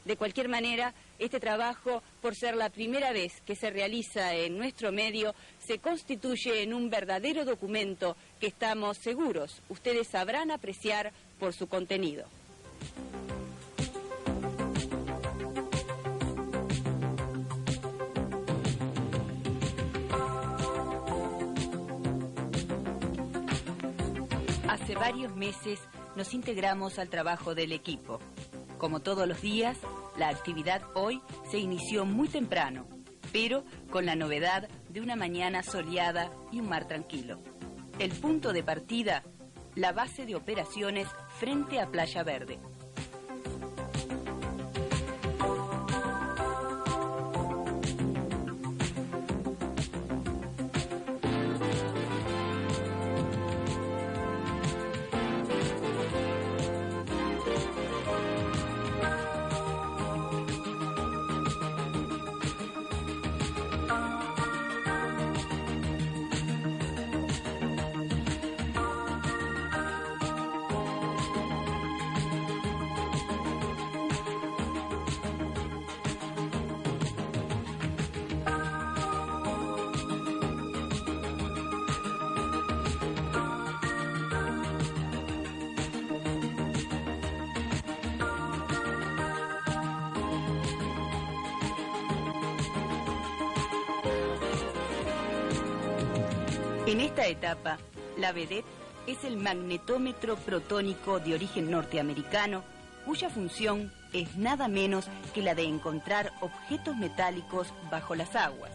De cualquier manera, este trabajo, por ser la primera vez que se realiza en nuestro medio, se constituye en un verdadero documento que estamos seguros ustedes sabrán apreciar por su contenido. Hace varios meses nos integramos al trabajo del equipo. Como todos los días, la actividad hoy se inició muy temprano, pero con la novedad de una mañana soleada y un mar tranquilo. El punto de partida, la base de operaciones frente a Playa Verde. En esta etapa, la vedette es el magnetómetro protónico de origen norteamericano, cuya función es nada menos que la de encontrar objetos metálicos bajo las aguas.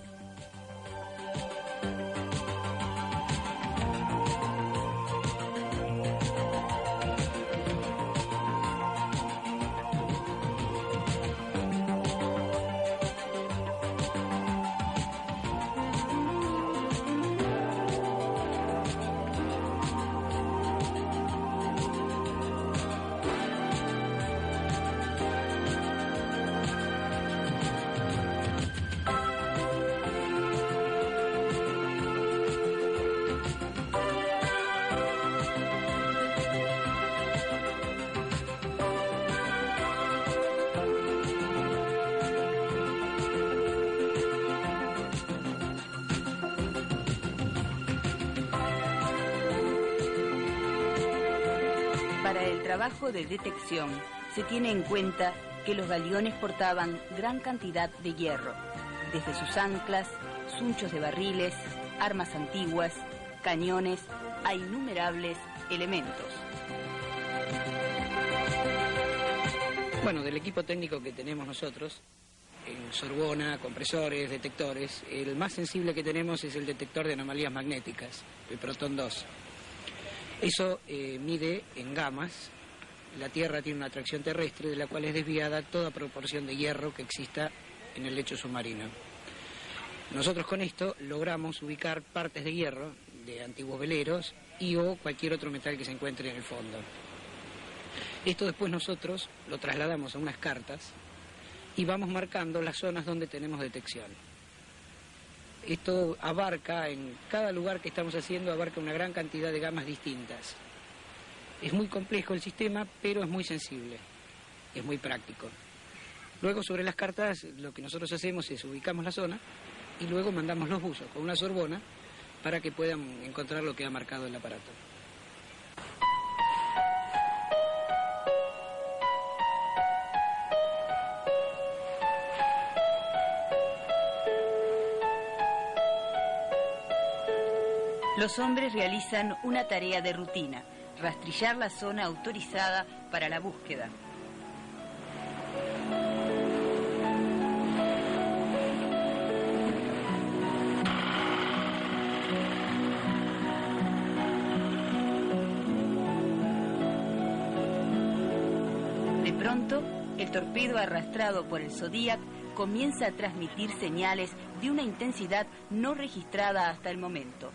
Para el trabajo de detección se tiene en cuenta que los galeones portaban gran cantidad de hierro, desde sus anclas, sunchos de barriles, armas antiguas, cañones, a innumerables elementos. Bueno, del equipo técnico que tenemos nosotros, en Sorbona, compresores, detectores, el más sensible que tenemos es el detector de anomalías magnéticas, el Proton 2. Eso mide en gamas. La Tierra tiene una atracción terrestre de la cual es desviada toda proporción de hierro que exista en el lecho submarino. Nosotros con esto logramos ubicar partes de hierro de antiguos veleros y o cualquier otro metal que se encuentre en el fondo. Esto después nosotros lo trasladamos a unas cartas y vamos marcando las zonas donde tenemos detección. Esto abarca, en cada lugar que estamos haciendo, abarca una gran cantidad de gamas distintas. Es muy complejo el sistema, pero es muy sensible, es muy práctico. Luego, sobre las cartas, lo que nosotros hacemos es ubicamos la zona y luego mandamos los buzos con una sorbona para que puedan encontrar lo que ha marcado el aparato. Los hombres realizan una tarea de rutina, rastrillar la zona autorizada para la búsqueda. De pronto, el torpedo arrastrado por el Zodiac comienza a transmitir señales de una intensidad no registrada hasta el momento.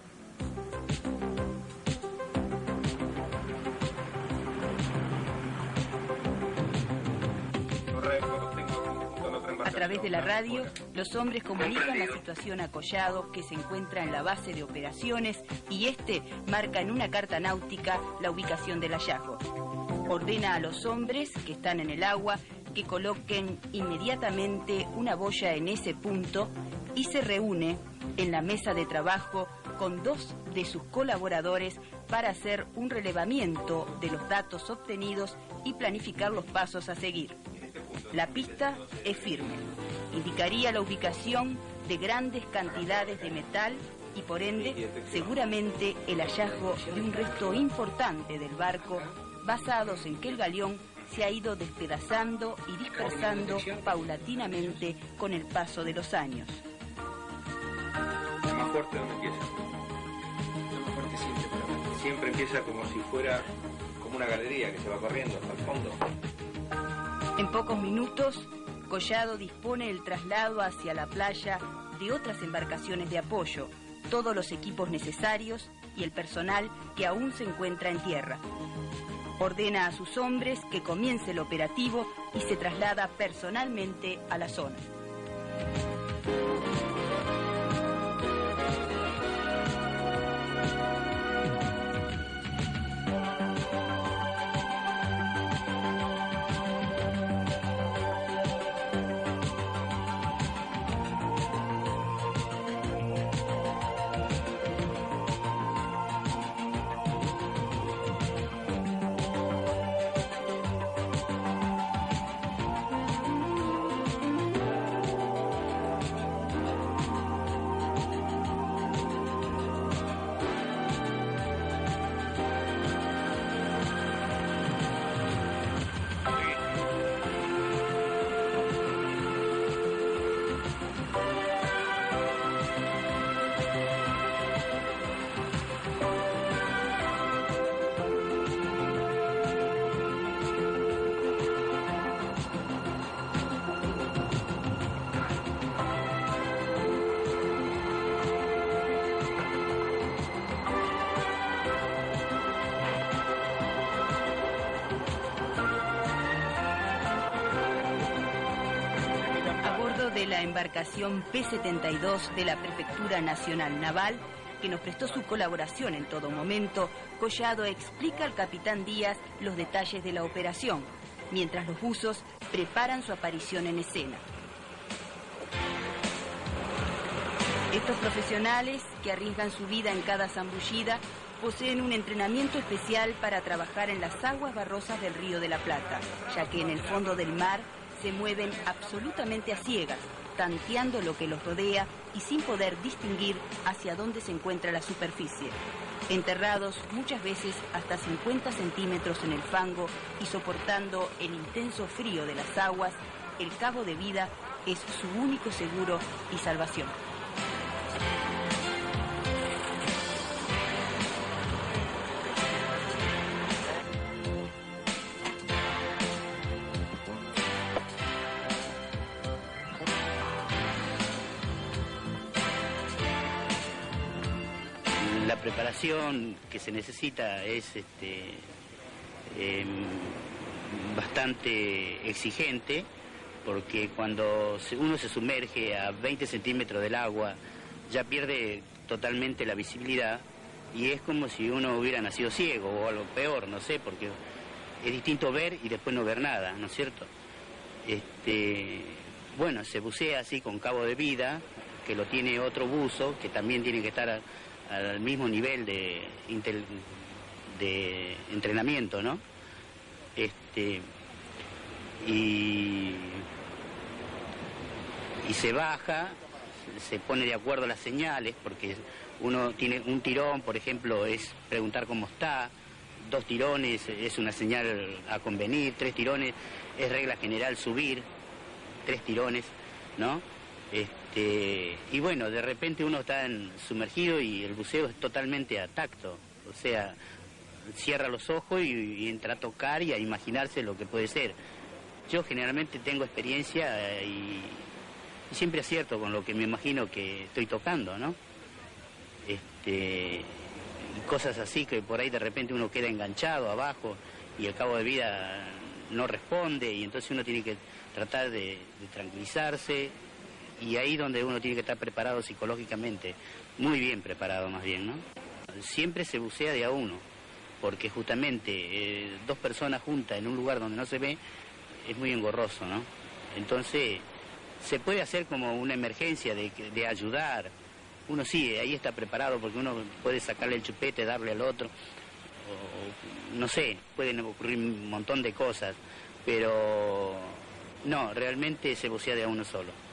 A través de la radio, los hombres comunican la situación a Collado, que se encuentra en la base de operaciones, y este marca en una carta náutica la ubicación del hallazgo. Ordena a los hombres que están en el agua que coloquen inmediatamente una boya en ese punto y se reúne en la mesa de trabajo con dos de sus colaboradores para hacer un relevamiento de los datos obtenidos y planificar los pasos a seguir. La pista es firme. Indicaría la ubicación de grandes cantidades de metal y, por ende, seguramente el hallazgo de un resto importante del barco, basados en que el galeón se ha ido despedazando y dispersando paulatinamente con el paso de los años. Es más fuerte donde empieza. Es más fuerte siempre, pero siempre empieza como si fuera como una galería que se va corriendo hasta el fondo. En pocos minutos, Collado dispone el traslado hacia la playa de otras embarcaciones de apoyo, todos los equipos necesarios y el personal que aún se encuentra en tierra. Ordena a sus hombres que comience el operativo y se traslada personalmente a la zona. de la embarcación P-72 de la Prefectura Nacional Naval, que nos prestó su colaboración en todo momento, Collado explica al capitán Díaz los detalles de la operación, mientras los buzos preparan su aparición en escena. Estos profesionales, que arriesgan su vida en cada zambullida, poseen un entrenamiento especial para trabajar en las aguas barrosas del Río de la Plata, ya que en el fondo del mar se mueven absolutamente a ciegas, tanteando lo que los rodea y sin poder distinguir hacia dónde se encuentra la superficie. Enterrados muchas veces hasta 50 centímetros en el fango y soportando el intenso frío de las aguas, el cabo de vida es su único seguro y salvación. La preparación que se necesita es bastante exigente, porque cuando uno se sumerge a 20 centímetros del agua ya pierde totalmente la visibilidad y es como si uno hubiera nacido ciego o algo peor, no sé, porque es distinto ver y después no ver nada, ¿no es cierto? Bueno, se bucea así con cabo de vida, que lo tiene otro buzo, que también tiene que estar al mismo nivel de entrenamiento, ¿no? Y se baja, se pone de acuerdo a las señales, porque uno tiene un tirón, por ejemplo, es preguntar cómo está, 2 tirones es una señal a convenir, 3 tirones es regla general subir, 3 tirones, ¿no? Y bueno, de repente uno está sumergido y el buceo es totalmente a tacto, o sea, cierra los ojos y entra a tocar y a imaginarse lo que puede ser. Yo generalmente tengo experiencia y siempre acierto con lo que me imagino que estoy tocando, ¿no? Y cosas así que por ahí de repente uno queda enganchado abajo y el cabo de vida no responde y entonces uno tiene que tratar de tranquilizarse. Y ahí donde uno tiene que estar preparado psicológicamente, muy bien preparado más bien, ¿no? Siempre se bucea de a uno, porque justamente 2 personas juntas en un lugar donde no se ve es muy engorroso, ¿no? Entonces se puede hacer como una emergencia de ayudar. Uno sí, ahí está preparado porque uno puede sacarle el chupete, darle al otro, o, no sé, pueden ocurrir un montón de cosas, pero no, realmente se bucea de a uno solo.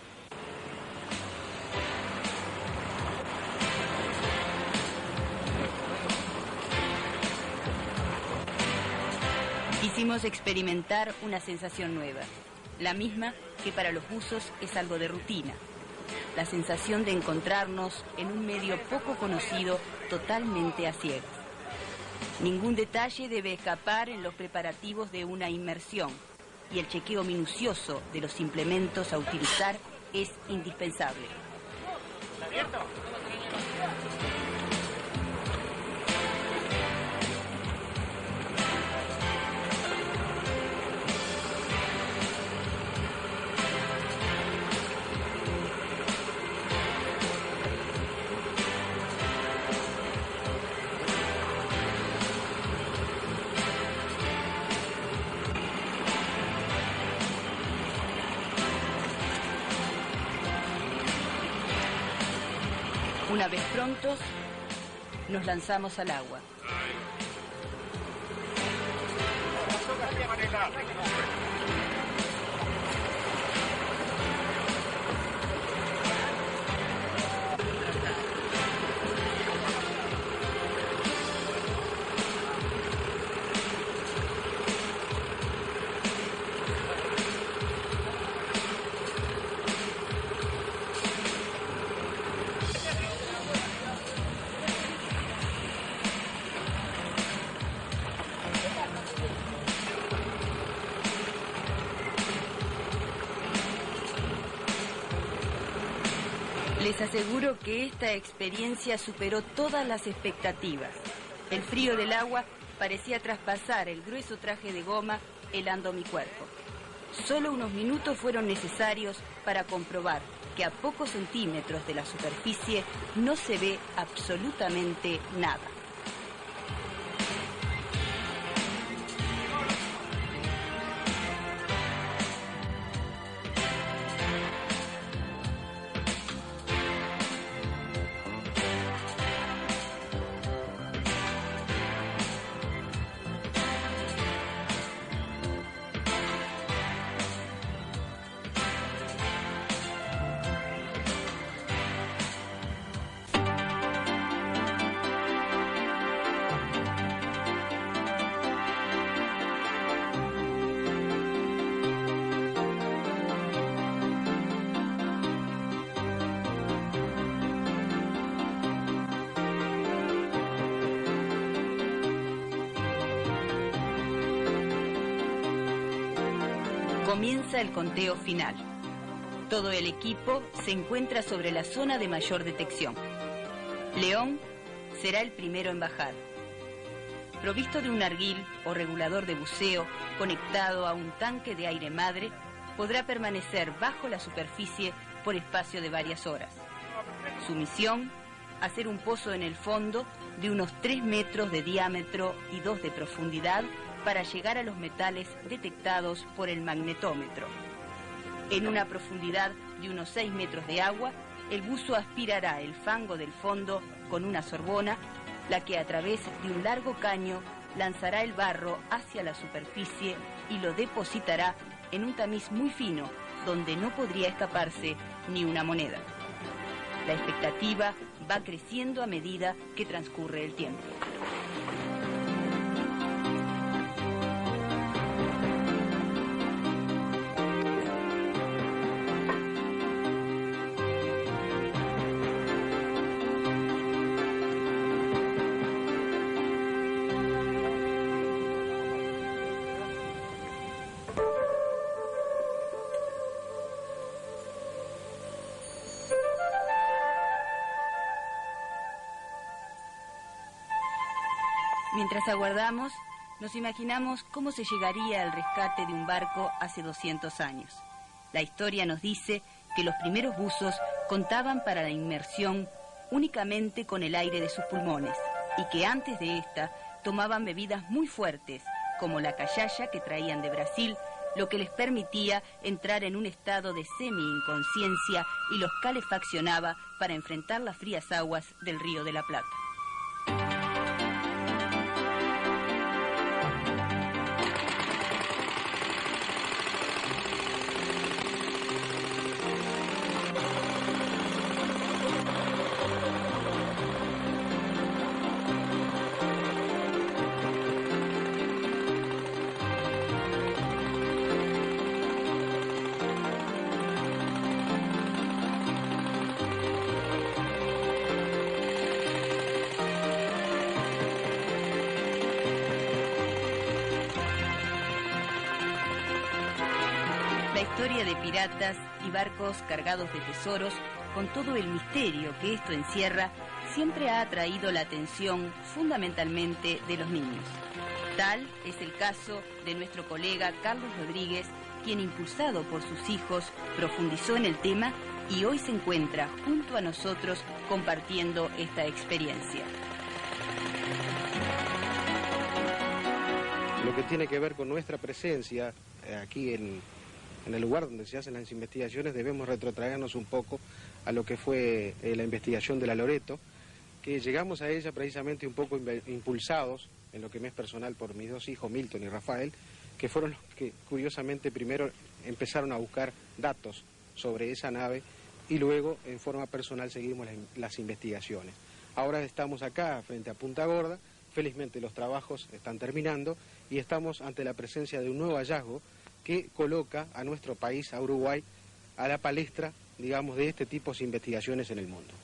Quisimos experimentar una sensación nueva, la misma que para los buzos es algo de rutina, la sensación de encontrarnos en un medio poco conocido, totalmente a ciegas. Ningún detalle debe escapar en los preparativos de una inmersión y el chequeo minucioso de los implementos a utilizar es indispensable. ¿Abierto? Una vez prontos, nos lanzamos al agua. Les aseguro que esta experiencia superó todas las expectativas. El frío del agua parecía traspasar el grueso traje de goma helando mi cuerpo. Solo unos minutos fueron necesarios para comprobar que a pocos centímetros de la superficie no se ve absolutamente nada. Comienza el conteo final. Todo el equipo se encuentra sobre la zona de mayor detección. León será el primero en bajar. Provisto de un arguil o regulador de buceo conectado a un tanque de aire madre, podrá permanecer bajo la superficie por espacio de varias horas. Su misión, hacer un pozo en el fondo de unos 3 metros de diámetro y 2 de profundidad para llegar a los metales detectados por el magnetómetro. En una profundidad de unos 6 metros de agua, el buzo aspirará el fango del fondo con una sorbona, la que a través de un largo caño lanzará el barro hacia la superficie y lo depositará en un tamiz muy fino, donde no podría escaparse ni una moneda. La expectativa va creciendo a medida que transcurre el tiempo. Mientras aguardamos, nos imaginamos cómo se llegaría al rescate de un barco hace 200 años. La historia nos dice que los primeros buzos contaban para la inmersión únicamente con el aire de sus pulmones y que antes de esta tomaban bebidas muy fuertes, como la cayaya que traían de Brasil, lo que les permitía entrar en un estado de semi-inconsciencia y los calefaccionaba para enfrentar las frías aguas del Río de la Plata. Historia de piratas y barcos cargados de tesoros, con todo el misterio que esto encierra, siempre ha atraído la atención fundamentalmente de los niños. Tal es el caso de nuestro colega Carlos Rodríguez, quien, impulsado por sus hijos, profundizó en el tema y hoy se encuentra junto a nosotros compartiendo esta experiencia. Lo que tiene que ver con nuestra presencia aquí en el lugar donde se hacen las investigaciones, debemos retrotraernos un poco a lo que fue la investigación de la Loreto, que llegamos a ella precisamente un poco impulsados, en lo que me es personal, por mis dos hijos, Milton y Rafael, que fueron los que curiosamente primero empezaron a buscar datos sobre esa nave y luego en forma personal seguimos las investigaciones. Ahora estamos acá frente a Punta Gorda, felizmente los trabajos están terminando y estamos ante la presencia de un nuevo hallazgo que coloca a nuestro país, a Uruguay, a la palestra, digamos, de este tipo de investigaciones en el mundo.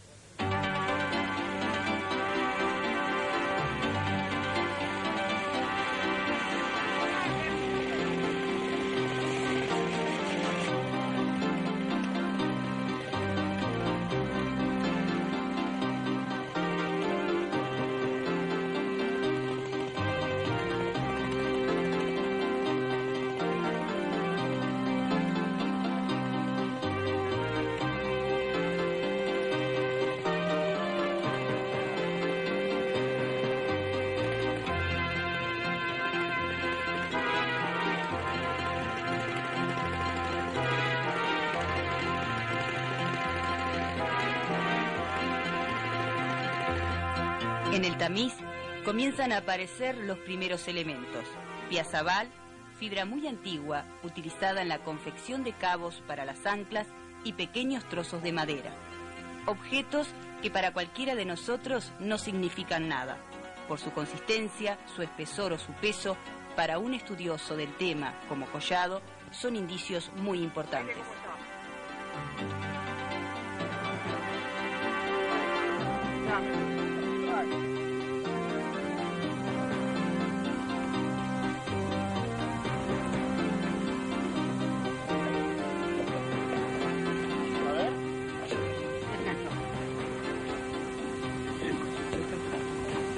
En el tamiz comienzan a aparecer los primeros elementos. Piazabal, fibra muy antigua, utilizada en la confección de cabos para las anclas y pequeños trozos de madera. Objetos que para cualquiera de nosotros no significan nada. Por su consistencia, su espesor o su peso, para un estudioso del tema como Collado, son indicios muy importantes.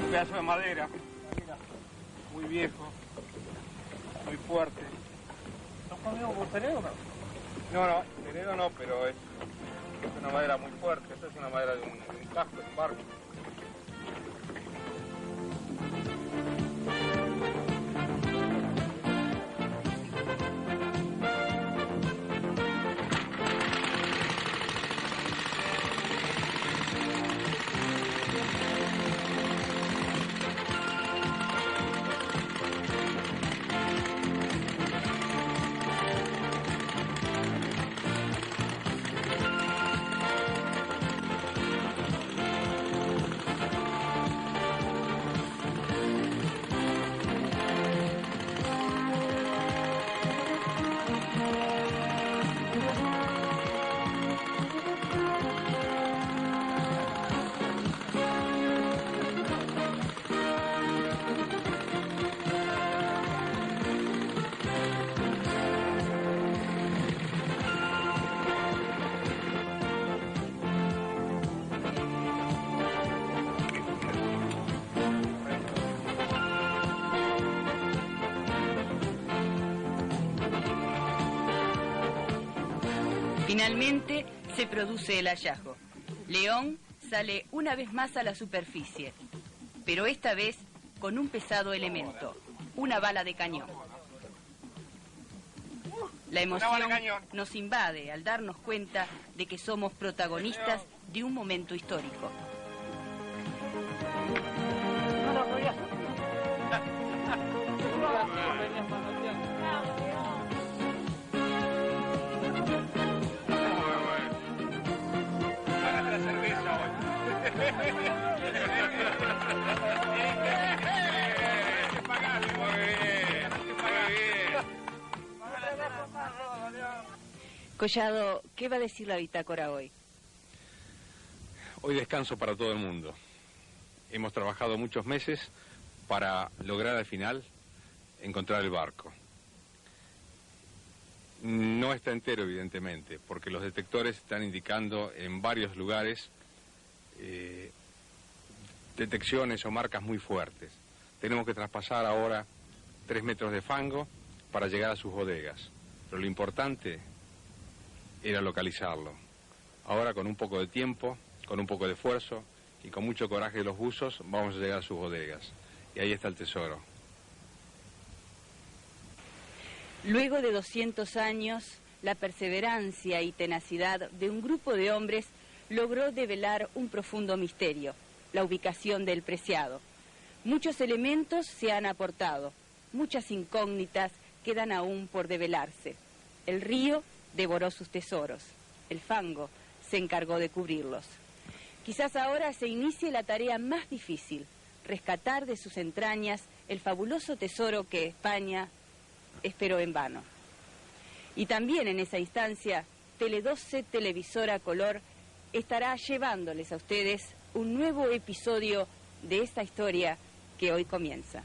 Un pedazo de madera, muy viejo, muy fuerte. ¿No conmigo por Tenedo? No, Tenedo no, pero es una madera muy fuerte. Esta es una madera de un casco, de un barco. Finalmente se produce el hallazgo. León sale una vez más a la superficie, pero esta vez con un pesado elemento, una bala de cañón. La emoción nos invade al darnos cuenta de que somos protagonistas de un momento histórico. Collado, ¿qué va a decir la bitácora hoy? Hoy descanso para todo el mundo. Hemos trabajado muchos meses para lograr al final encontrar el barco. No está entero, evidentemente, porque los detectores están indicando en varios lugares detecciones o marcas muy fuertes. Tenemos que traspasar ahora 3 metros de fango para llegar a sus bodegas. Pero lo importante era localizarlo. Ahora, con un poco de tiempo, con un poco de esfuerzo y con mucho coraje de los buzos, vamos a llegar a sus bodegas. Y ahí está el tesoro. Luego de 200 años, la perseverancia y tenacidad de un grupo de hombres logró develar un profundo misterio, la ubicación del preciado. Muchos elementos se han aportado, muchas incógnitas quedan aún por develarse. El río devoró sus tesoros, el fango se encargó de cubrirlos. Quizás ahora se inicie la tarea más difícil, rescatar de sus entrañas el fabuloso tesoro que España esperó en vano. Y también en esa instancia, Tele12 Televisora Color estará llevándoles a ustedes un nuevo episodio de esta historia que hoy comienza.